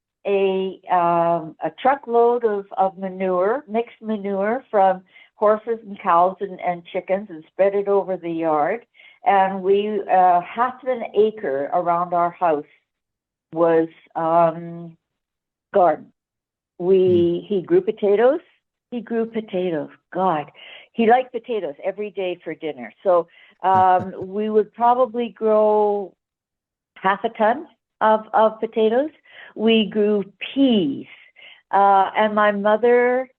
truckload of manure, mixed manure from horses and cows and chickens, and spread it over the yard. And we 1/2 acre around our house was garden. He grew potatoes. God, he liked potatoes every day for dinner. So we would probably grow 1/2 ton of potatoes. We grew peas, and my mother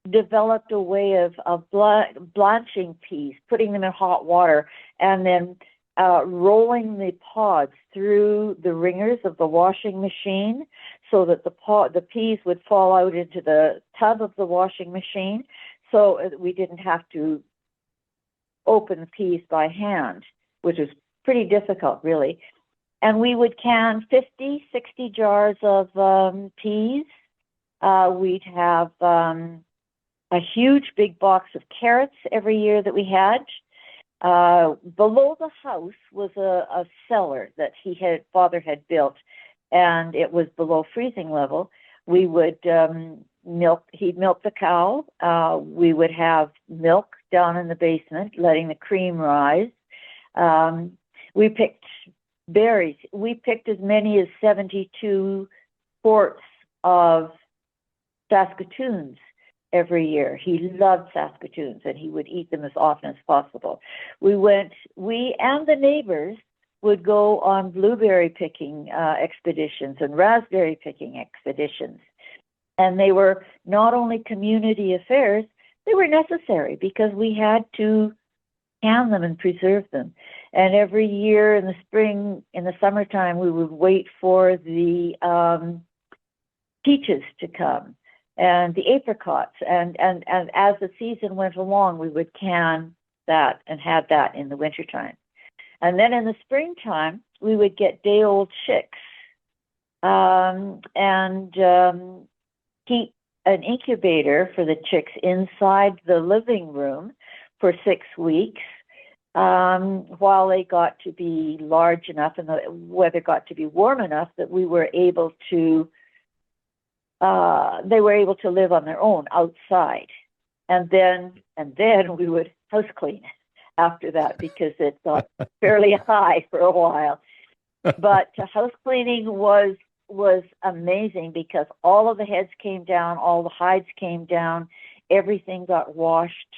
developed a way of blanching peas, putting them in hot water, and then rolling the pods through the ringers of the washing machine, so that the peas would fall out into the tub of the washing machine, so we didn't have to open the peas by hand, which was pretty difficult, really. And we would can 50, 60 jars of peas. We'd have a huge big box of carrots every year that we had. Below the house was a cellar that Father had built, and it was below freezing level. We would he'd milk the cow. We would have milk down in the basement, letting the cream rise. We picked berries. We picked as many as 72 quarts of Saskatoons every year. He loved Saskatoons, and he would eat them as often as possible. We and the neighbors would go on blueberry picking expeditions and raspberry picking expeditions. And they were not only community affairs, they were necessary, because we had to can them and preserve them. And every year in the spring, in the summertime, we would wait for the peaches to come and the apricots. And as the season went along, we would can that and have that in the wintertime. And then in the springtime, we would get day-old chicks and keep an incubator for the chicks inside the living room for 6 weeks while they got to be large enough and the weather got to be warm enough that we were able to they were able to live on their own outside. And then we would house clean after that, because it got fairly high for a while. But house cleaning was amazing, because all of the heads came down, all the hides came down, everything got washed,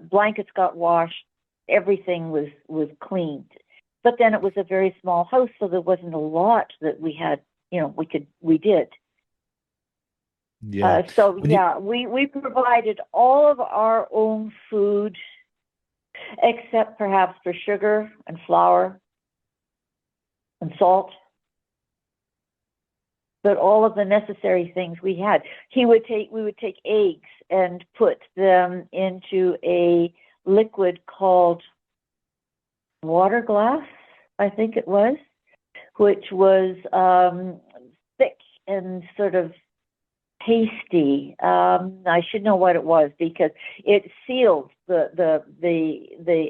blankets got washed, everything was cleaned. But then it was a very small house, so there wasn't a lot that we had, we did. Yeah. We provided all of our own food, except perhaps for sugar and flour and salt. But all of the necessary things we had. We would take eggs and put them into a liquid called water glass, I think it was, which was thick and sort of pasty. I should know what it was because it sealed the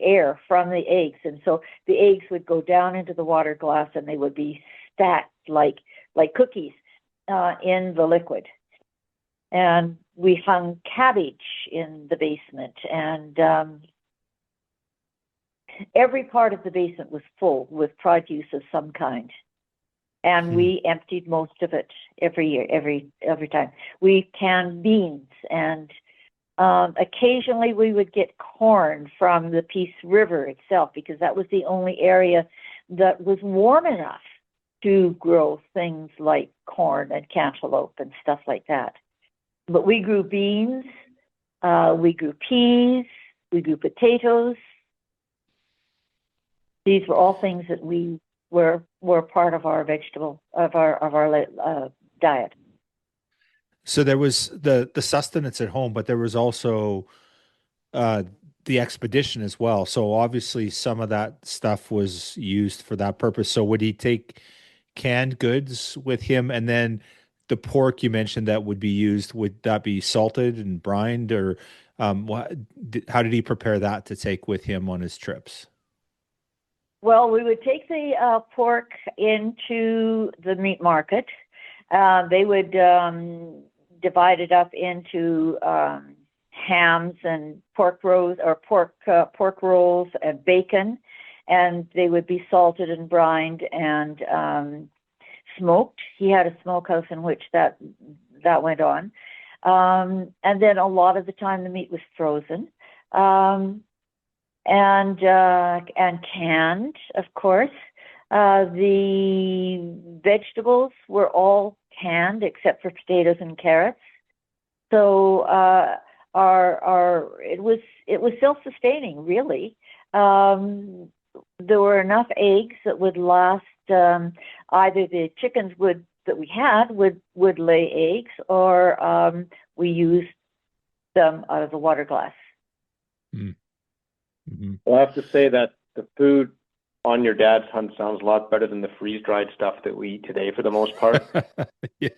air from the eggs, and so the eggs would go down into the water glass, and they would be stacked like cookies in the liquid. And we hung cabbage in the basement, and every part of the basement was full with produce of some kind. And we emptied most of it every year, every time. We canned beans, and occasionally we would get corn from the Peace River itself, because that was the only area that was warm enough to grow things like corn and cantaloupe and stuff like that. But we grew beans, we grew peas, we grew potatoes. These were all things that we were part of our diet. So there was the sustenance at home, but there was also the expedition as well. So obviously some of that stuff was used for that purpose. So would he take canned goods with him, and then the pork you mentioned that would be used, would that be salted and brined, or how did he prepare that to take with him on his trips? Well, we would take the pork into the meat market. They would divide it up into hams and pork rolls, or pork rolls and bacon, and they would be salted and brined and smoked. He had a smokehouse in which that went on, and then a lot of the time the meat was frozen. And canned, of course. The vegetables were all canned except for potatoes and carrots. So it was self-sustaining, really. There were enough eggs that would last. Either the chickens that we had would lay eggs, or we used them out of the water glass. Mm. Mm-hmm. Well, I have to say that the food on your dad's hunt sounds a lot better than the freeze-dried stuff that we eat today, for the most part. Yeah.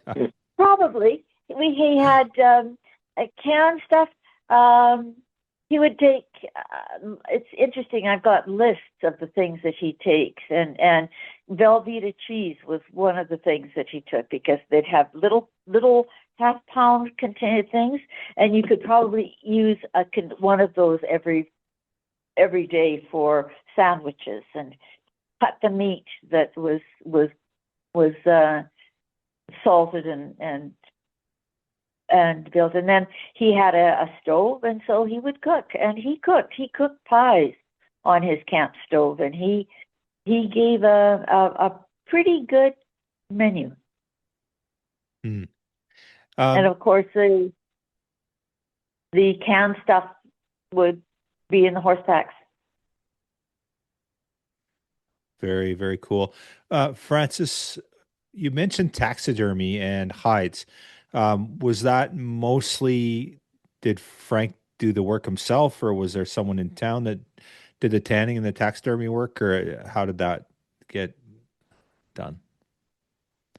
Probably. He had canned stuff. He would take. It's interesting. I've got lists of the things that he takes, and Velveeta cheese was one of the things that he took, because they'd have little half-pound container things, and you could probably use one of those every day for sandwiches, and cut the meat that was salted and built. And then he had a stove, and so he would cook, and he cooked pies on his camp stove, and he gave a pretty good menu. Mm. And of course the canned stuff would be in the horse packs. Very, very cool. Frances, you mentioned taxidermy and hides. Was that mostly, did Frank do the work himself, or was there someone in town that did the tanning and the taxidermy work, or how did that get done?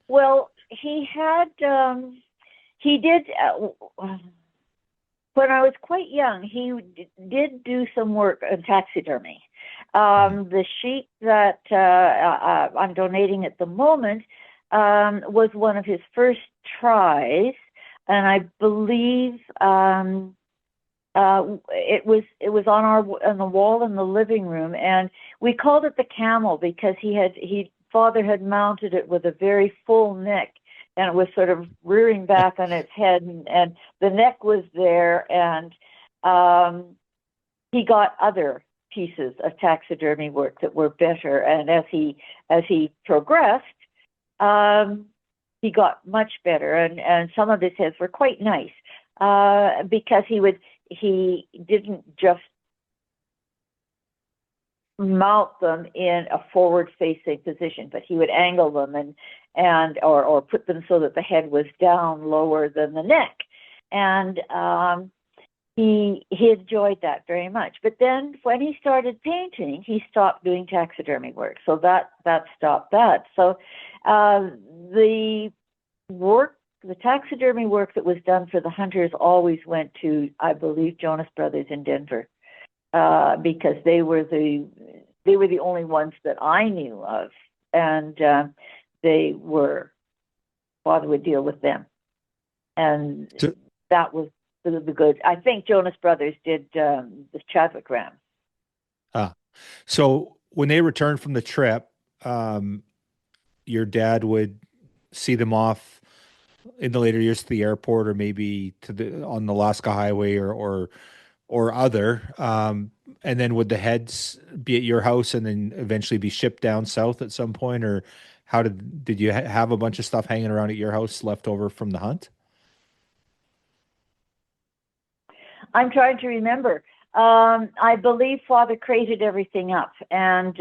Well, he did. When I was quite young, he did do some work on taxidermy. The sheep that I'm donating at the moment was one of his first tries, and I believe it was on the wall in the living room, and we called it the camel because father had mounted it with a very full neck, and it was sort of rearing back on its head, and the neck was there, and he got other pieces of taxidermy work that were better, and as he progressed, he got much better, and some of his heads were quite nice, because he didn't just mount them in a forward-facing position, but he would angle them or put them so that the head was down lower than the neck. And he enjoyed that very much. But then when he started painting, he stopped doing taxidermy work. So that stopped that. So the taxidermy work that was done for the hunters always went to, I believe, Jonas Brothers in Denver, because they were the only ones that I knew of, and Father would deal with them, and that was the good. I think Jonas Brothers did the Chadwick Ram. So when they returned from the trip, your dad would see them off in the later years to the airport, or maybe on the Alaska Highway, or other. And then would the heads be at your house and then eventually be shipped down south at some point, or how did you have a bunch of stuff hanging around at your house left over from the hunt? I'm trying to remember. I believe Father crated everything up and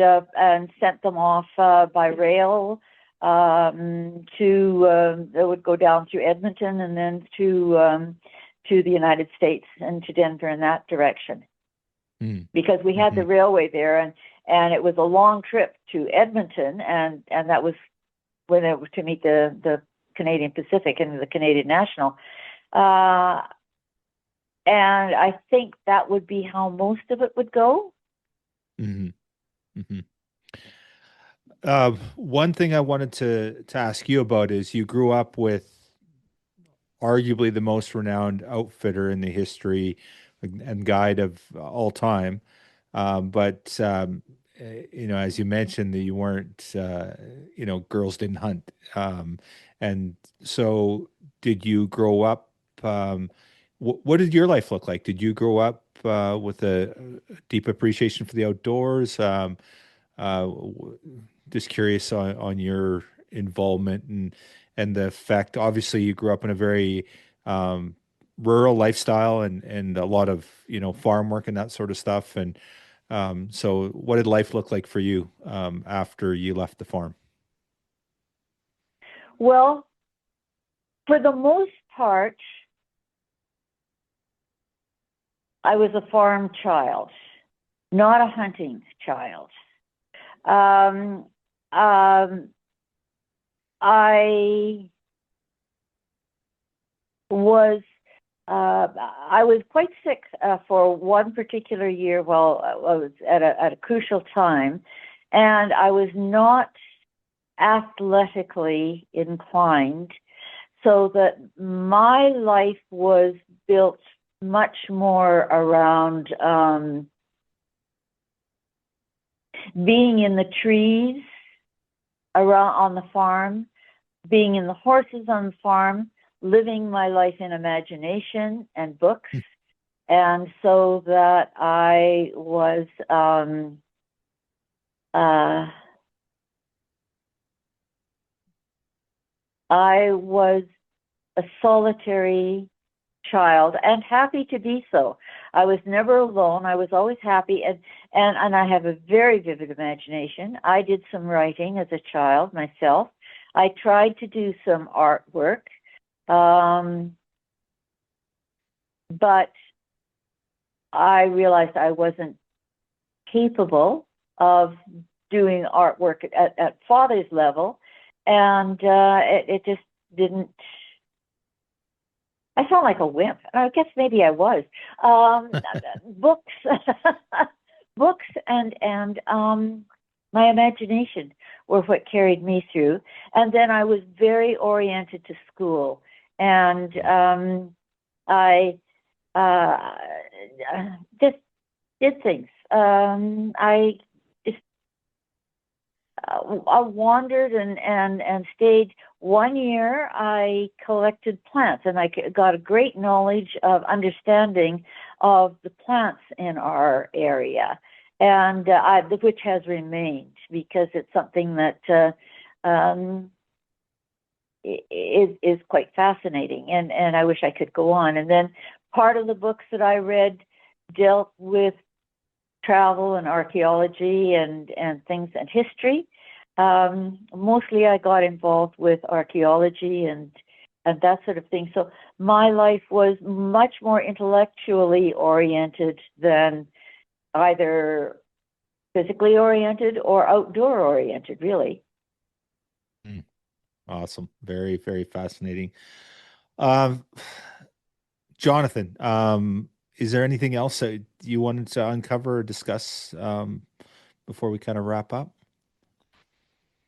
sent them off by rail it would go down through Edmonton and then to the United States and to Denver in that direction. Because we had the railway there, and it was a long trip to Edmonton, and that was when it was to meet the Canadian Pacific and the Canadian National. And I think that would be how most of it would go. One thing I wanted to ask you about is you grew up with arguably the most renowned outfitter in the history and guide of all time. But as you mentioned, that you weren't, girls didn't hunt. And so did you grow up, what did your life look like? Did you grow up with a deep appreciation for the outdoors? Just curious on your involvement and the fact, obviously you grew up in a very rural lifestyle and a lot of, farm work and that sort of stuff. And so what did life look like for you after you left the farm? Well, for the most part, I was a farm child, not a hunting child. I was quite sick for one particular year while I was at a crucial time, and I was not athletically inclined, so that my life was built much more around being in the trees around on the farm, being in the horses on the farm, living my life in imagination and books. And so that I was a solitary child, and happy to be so. I was never alone. I was always happy, and I have a very vivid imagination. I did some writing as a child myself. I tried to do some artwork, but I realized I wasn't capable of doing artwork at Father's level, and it just didn't. I sound like a wimp. I guess maybe I was. Books, books, and my imagination were what carried me through. And then I was very oriented to school, and I just did things. I wandered and stayed. One year I collected plants, and I got a great knowledge of understanding of the plants in our area, and which has remained because it's something that is quite fascinating, and I wish I could go on. And then part of the books that I read dealt with travel and archaeology and things and history. Mostly I got involved with archaeology and and that sort of thing. So my life was much more intellectually oriented than either physically oriented or outdoor oriented, really. Mm, awesome. Very, very fascinating. Um, Jonathan, is there anything else that you wanted to uncover or discuss before we kind of wrap up?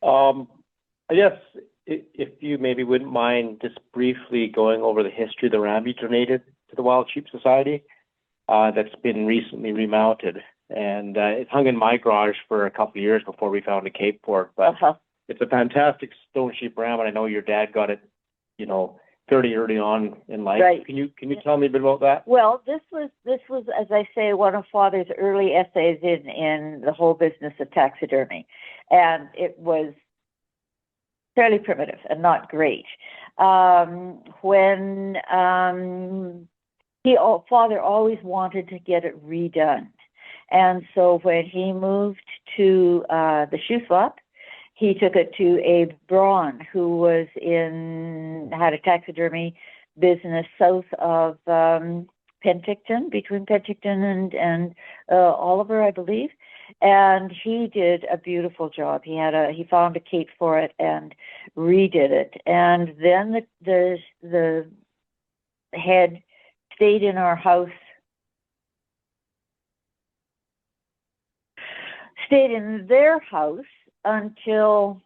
I guess if you maybe wouldn't mind just briefly going over the history of the ram you donated to the Wild Sheep Society, that's been recently remounted. And it hung in my garage for a couple of years before we found a Cape for it. But it's a fantastic stone sheep ram, and I know your dad got it, fairly early on in life. Right. Can you tell me a bit about that? Well, this was, as I say, one of Father's early essays in the whole business of taxidermy, and it was fairly primitive and not great. When Father always wanted to get it redone, and so when he moved to the shoe swap, he took it to Abe Braun, who had a taxidermy business south of Penticton, between Penticton and Oliver, I believe. And he did a beautiful job. He found a Kate for it and redid it. And then the head stayed in our house, stayed in their house until,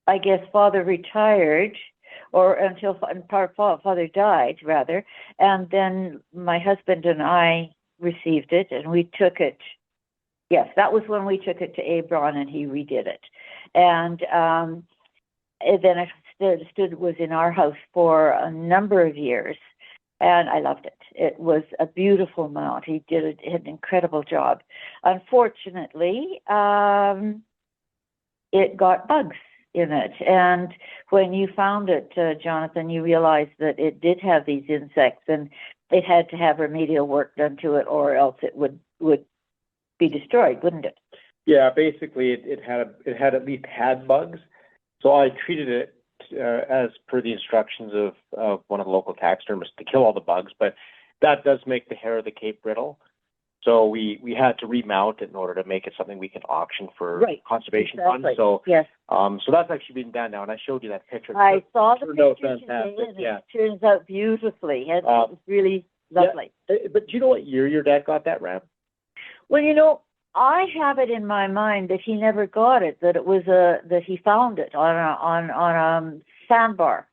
I guess, Father retired, or until Father died, rather. And then my husband and I received it, and we took it. Yes, that was when we took it to Abron, and he redid it. And then it was in our house for a number of years, and I loved it. It was a beautiful mount. He did an incredible job. Unfortunately, it got bugs in it, and when you found it, Jonathan, you realized that it did have these insects, and it had to have remedial work done to it, or else it would be destroyed, wouldn't it? Yeah, basically it had at least had bugs, so I treated it as per the instructions of one of the local taxidermists to kill all the bugs, but that does make the hair of the Cape brittle. So we had to remount it in order to make it something we can auction for conservation funds. So yes. So that's actually been done now, and I showed you that picture. I saw the picture today, and it turns out beautifully. It was really lovely. Yeah, but do you know what year your dad got that ram? Well, I have it in my mind that he never got it. That it was that he found it on a sandbar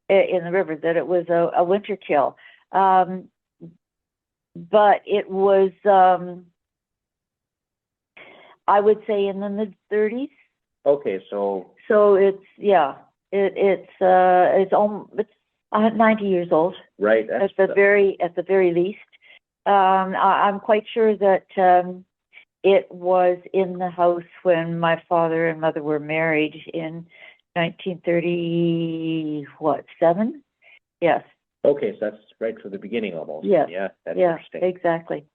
in the river. That it was a winter kill. But it was, I would say, in the mid-30s. Okay, so it's it's 90 years old. Right. At the very least. I'm quite sure that it was in the house when my father and mother were married in 1937. Yes. Okay, so that's right from the beginning almost. Yes. Yeah, that's yeah, interesting. exactly.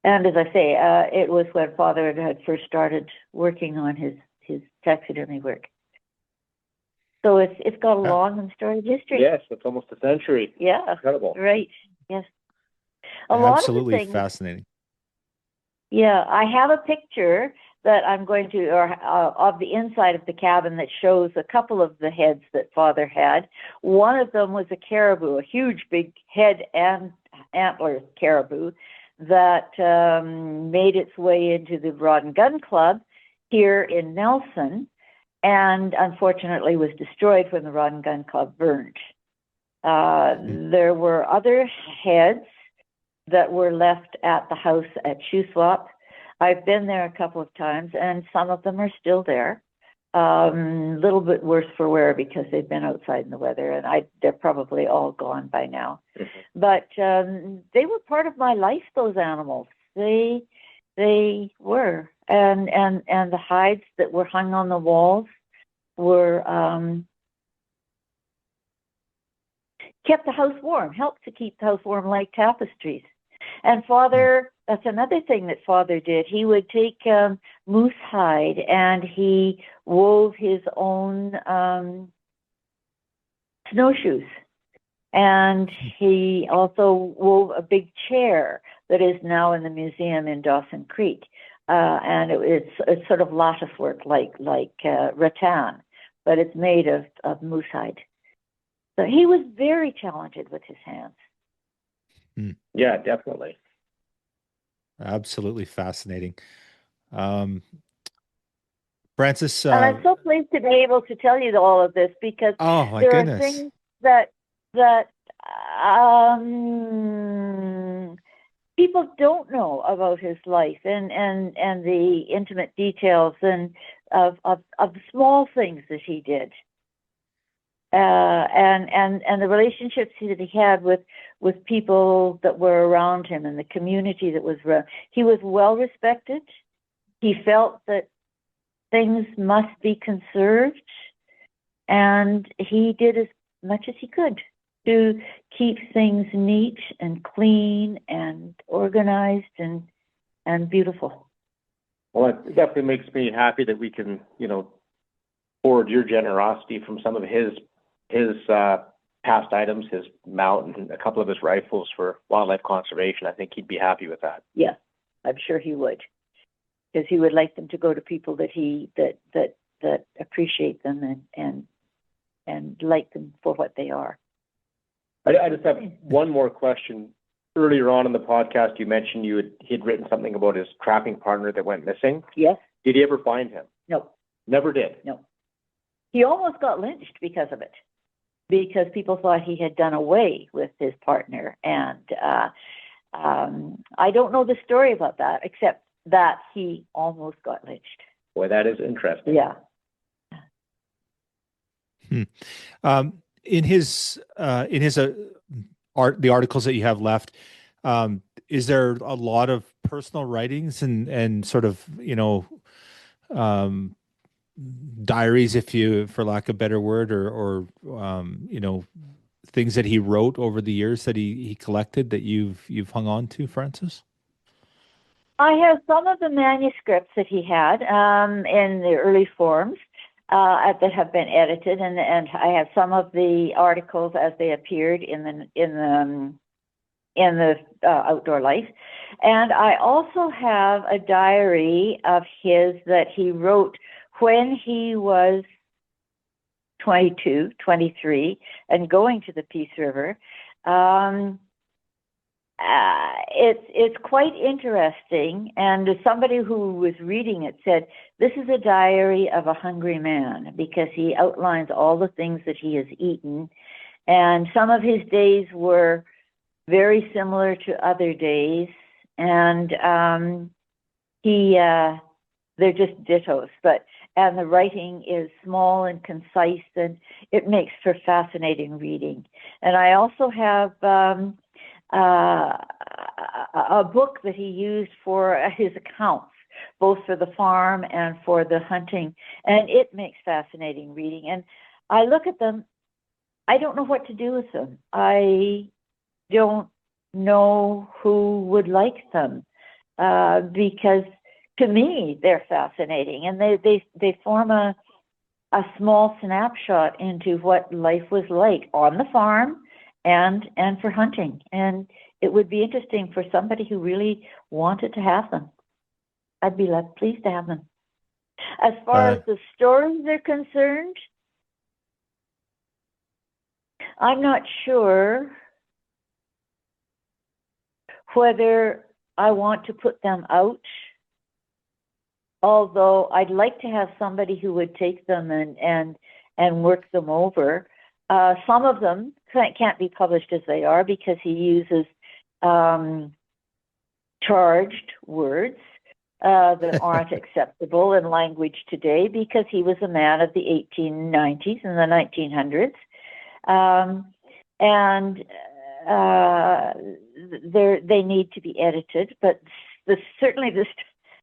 And as I say, it was when Father had first started working on his taxidermy work. So it's got a long and storied history. Yes, it's almost a century. Yeah. Incredible. Right. Yes. Absolutely fascinating. Yeah, I have a picture that I'm going to, of the inside of the cabin that shows a couple of the heads that Father had. One of them was a caribou, a huge big head and antler caribou that made its way into the Rod and Gun Club here in Nelson, and unfortunately was destroyed when the Rod and Gun Club burned. There were other heads that were left at the house at Shoe Swap. I've been there a couple of times, and some of them are still there. A little bit worse for wear because they've been outside in the weather, and they're probably all gone by now. Mm-hmm. But they were part of my life, those animals. They were. And the hides that were hung on the walls were kept the house warm, helped to keep the house warm like tapestries. And Father, that's another thing that Father did. He would take moose hide and he wove his own snowshoes. And he also wove a big chair that is now in the museum in Dawson Creek. And it's sort of lattice work like rattan, but it's made of moose hide. So he was very talented with his hands. Yeah, definitely. Absolutely fascinating. Frances, And I'm so pleased to be able to tell you all of this, because oh my there goodness. are things that people don't know about his life and the intimate details and of the small things that he did. And the relationships that he had with people that were around him and the community that was around. He was well respected. He felt that things must be conserved, and he did as much as he could to keep things neat and clean and organized and beautiful. Well, it definitely makes me happy that we can, forward your generosity from some of his past items, his mount and a couple of his rifles for wildlife conservation. I think he'd be happy with that. Yeah, I'm sure he would, because he would like them to go to people that appreciate them and like them for what they are. I just have one more question. Earlier on in the podcast, you mentioned he'd written something about his trapping partner that went missing. Yes. Did he ever find him? No. Never did? No. He almost got lynched because of it, because people thought he had done away with his partner. And I don't know the story about that, except that he almost got lynched. Boy, that is interesting. Yeah. In his the articles that you have left, is there a lot of personal writings and sort of diaries, for lack of a better word, or things that he wrote over the years that he collected that you've hung on to, Frances? I have some of the manuscripts that he had in the early forms that have been edited, and I have some of the articles as they appeared in the Outdoor Life, and I also have a diary of his that he wrote when he was 22, 23, and going to the Peace River. It's quite interesting, and somebody who was reading it said, this is a diary of a hungry man, because he outlines all the things that he has eaten, and some of his days were very similar to other days, and they're just dittos, and the writing is small and concise, and it makes for fascinating reading. And I also have a book that he used for his accounts, both for the farm and for the hunting, and it makes fascinating reading. And I look at them, I don't know what to do with them. I don't know who would like them, because to me they're fascinating, and they form a small snapshot into what life was like on the farm and for hunting. And it would be interesting for somebody who really wanted to have them. I'd be pleased to have them. As far as the stories are concerned, I'm not sure whether I want to put them out, although I'd like to have somebody who would take them and work them over. Some of them can't be published as they are, because he uses charged words that aren't acceptable in language today, because he was a man of the 1890s and the 1900s. They need to be edited, but certainly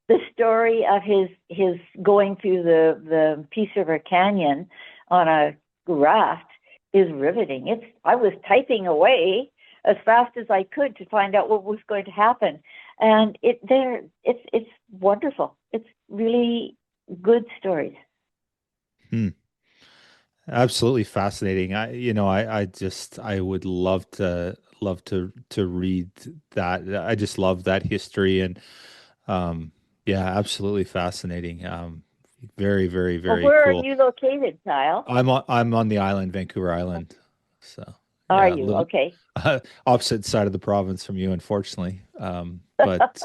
the story of his going through the Peace River Canyon on a raft is riveting. I was typing away as fast as I could to find out what was going to happen, and it's wonderful. It's really good stories. absolutely fascinating. I would love to read that. I just love that history and um, yeah, absolutely fascinating. Very, very, Well, very where are cool. you located, Kyle? I'm on the island, Vancouver Island. So Are yeah, a you? little Okay. opposite side of the province from you, unfortunately. But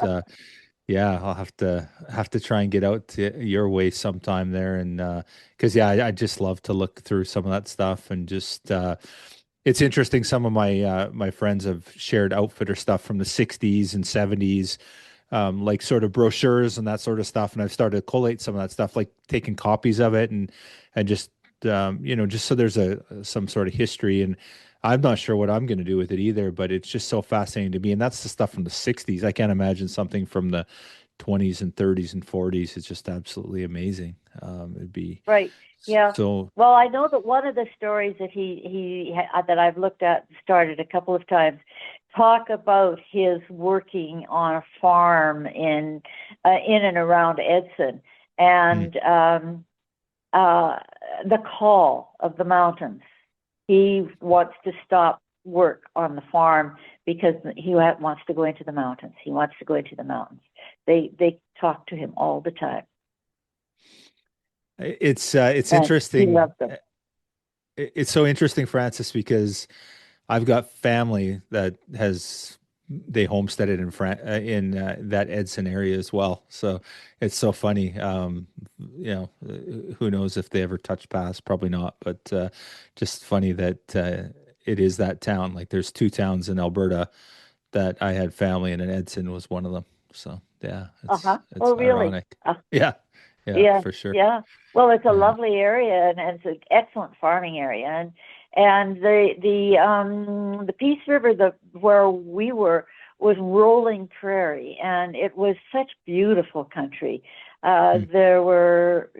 yeah, I'll have to try and get out to your way sometime there, and because yeah, I just love to look through some of that stuff and just it's interesting. Some of my friends have shared outfitter stuff from the '60s and '70s, like sort of brochures and that sort of stuff. And I've started to collate some of that stuff, like taking copies of it and just just so there's a some sort of history. And I'm not sure what I'm going to do with it either, but it's just so fascinating to me. And that's the stuff from the '60s. I can't imagine something from the '20s and '30s and '40s. It's just absolutely amazing. It'd be Right. Yeah. so. Well, I know that one of the stories that that I've looked at, started a couple of times, talk about his working on a farm in and around Edson, Mm, and the call of the mountains. He wants to stop work on the farm because he wants to go into the mountains. He wants to go into the mountains. They talk to him all the time, it's and he interesting. loves them. It's so interesting, Francis, because I've got family that has they homesteaded in that Edson area as well. So it's so funny. Who knows if they ever touch paths? Probably not. But just funny that it is that town. Like there's two towns in Alberta that I had family in, and Edson was one of them. So yeah, it's Uh-huh. it's Oh, really? ironic. Yeah, yeah, Yeah, for sure. yeah. Well, it's a Yeah. lovely area, and it's an excellent farming area, and the Peace River, the where we were, was rolling prairie, and it was such beautiful country. Mm, There were,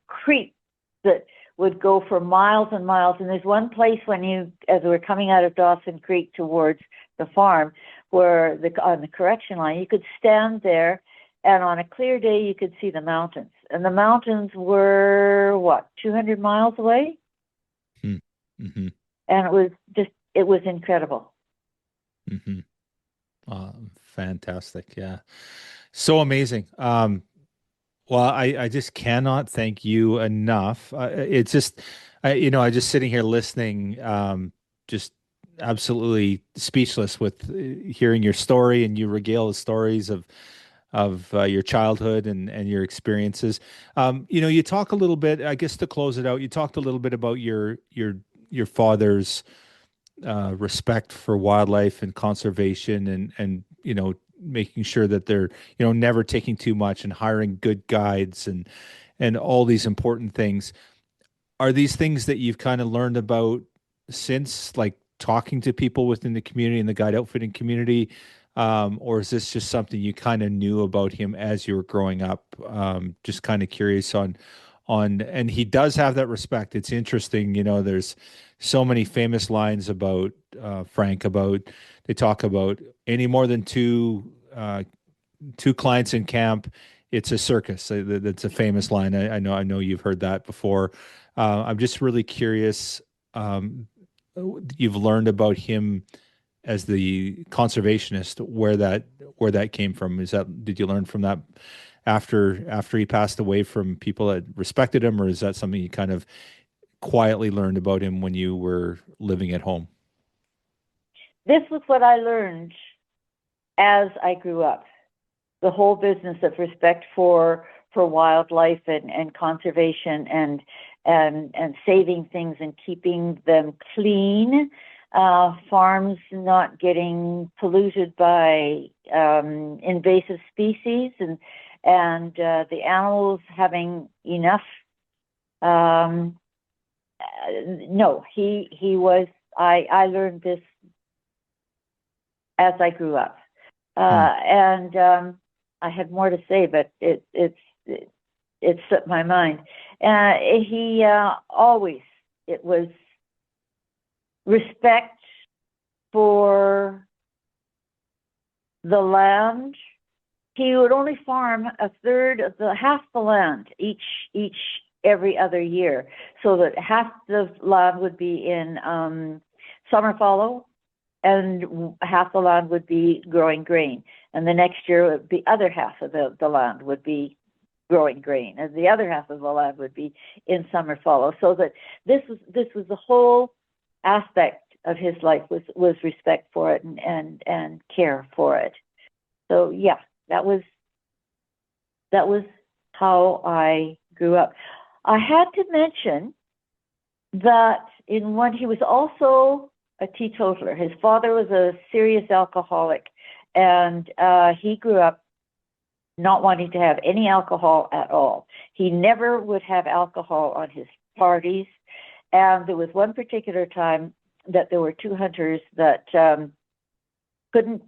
creeks that would go for miles and miles, and there's one place as we're coming out of Dawson Creek towards the farm, where on the correction line, you could stand there, and on a clear day, you could see the mountains. And the mountains were, what, 200 miles away? mm, mm-hmm, And it was incredible. mm-hmm. Fantastic. Yeah. So amazing. Well, I just cannot thank you enough. It's just, I just sitting here listening, just absolutely speechless with hearing your story and you regale the stories of your childhood and your experiences. You talk a little bit, I guess to close it out, you talked a little bit about your father's respect for wildlife and conservation and making sure that they're never taking too much and hiring good guides and all these important things. Are these things that you've kind of learned about since, like talking to people within the community and the guide outfitting community, or is this just something you kind of knew about him as you were growing up? Just kind of curious on, and he does have that respect. It's interesting, there's so many famous lines about Frank about they talk about any more than two clients in camp, it's a circus. That's a famous line. I know you've heard that before. I'm just really curious. Um, you've learned about him as the conservationist, where that came from. Did you learn from that after he passed away from people that respected him, or is that something you kind of quietly learned about him when you were living at home? This was what I learned as I grew up. The whole business of respect for wildlife and conservation and saving things and keeping them clean, farms not getting polluted by invasive species, and the animals having enough. Um, no, he was. I learned this as I grew up, Hmm. and I had more to say, but it slipped my mind. He always, it was respect for the land. He would only farm a third of half the land each every other year, so that half the land would be in summer fallow, and half the land would be growing grain. And the next year, the other half of the land would be growing grain, and the other half of the land would be in summer fallow. So that this was the whole aspect of his life, was respect for it and care for it. So yeah, that was how I grew up. I had to mention that he was also a teetotaler. His father was a serious alcoholic, and he grew up not wanting to have any alcohol at all. He never would have alcohol on his parties. And there was one particular time that there were two hunters that couldn't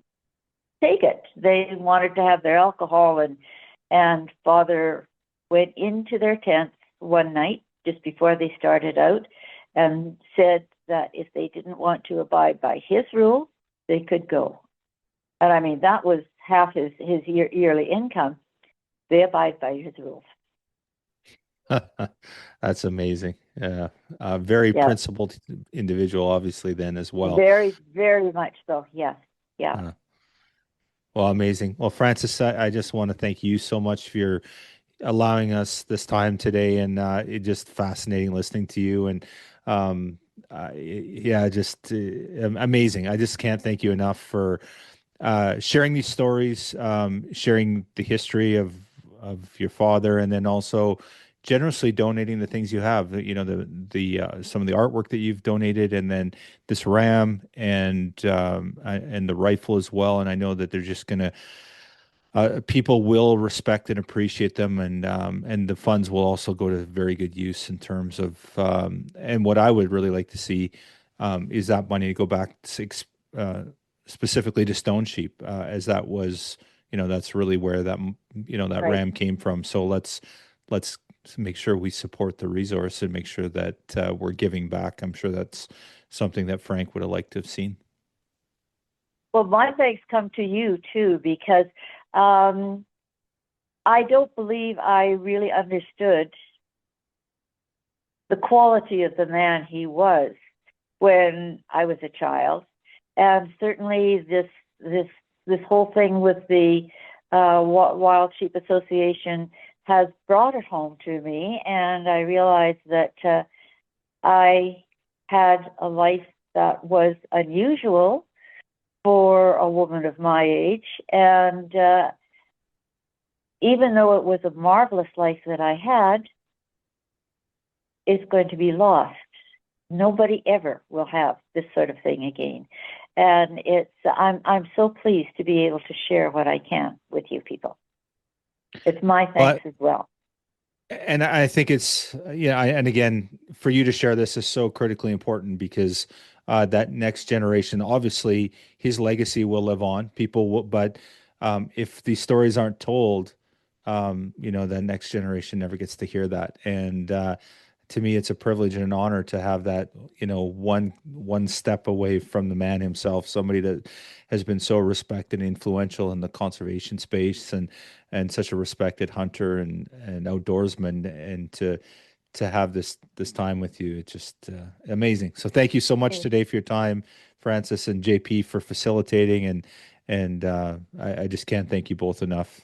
take it. They wanted to have their alcohol, and Father went into their tents one night just before they started out and said that if they didn't want to abide by his rules, they could go. And I mean, that was half his yearly income. They abide by his rules. That's amazing. Yeah. Very principled individual, obviously, then as well. Very, very much so. Yes. Yeah. Well, amazing. Well, Frances, I just want to thank you so much for your allowing us this time today, and it's just fascinating listening to you. And just amazing. I just can't thank you enough for sharing these stories, sharing the history of your father, and then also generously donating the things you have. You know, the some of the artwork that you've donated, and then this ram and the rifle as well. And I know that they're just gonna people will respect and appreciate them, and the funds will also go to very good use in terms of and what I would really like to see is that money to go back specifically to Stone Sheep, as that was, that's really where that that ram came from. So let's make sure we support the resource and make sure that we're giving back. I'm sure that's something that Frank would have liked to have seen. Well, my thanks come to you too, because I don't believe I really understood the quality of the man he was when I was a child. And certainly this whole thing with the Wild Sheep Association has brought it home to me, and I realized that I had a life that was unusual for a woman of my age, and even though it was a marvelous life that I had, it's going to be lost. Nobody ever will have this sort of thing again. And I'm so pleased to be able to share what I can with you people. It's my thanks as well. And I think it's, and again, for you to share this is so critically important, because that next generation, obviously his legacy will live on. People will, but if these stories aren't told, the next generation never gets to hear that. And to me, it's a privilege and an honor to have that, one step away from the man himself, somebody that has been so respected and influential in the conservation space, and such a respected hunter and outdoorsman, and to have this time with you. It's just amazing. So thank you so much today for your time, Frances, and JP for facilitating, and I just can't thank you both enough.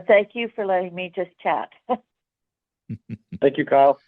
Thank you for letting me just chat. Thank you, Kyle.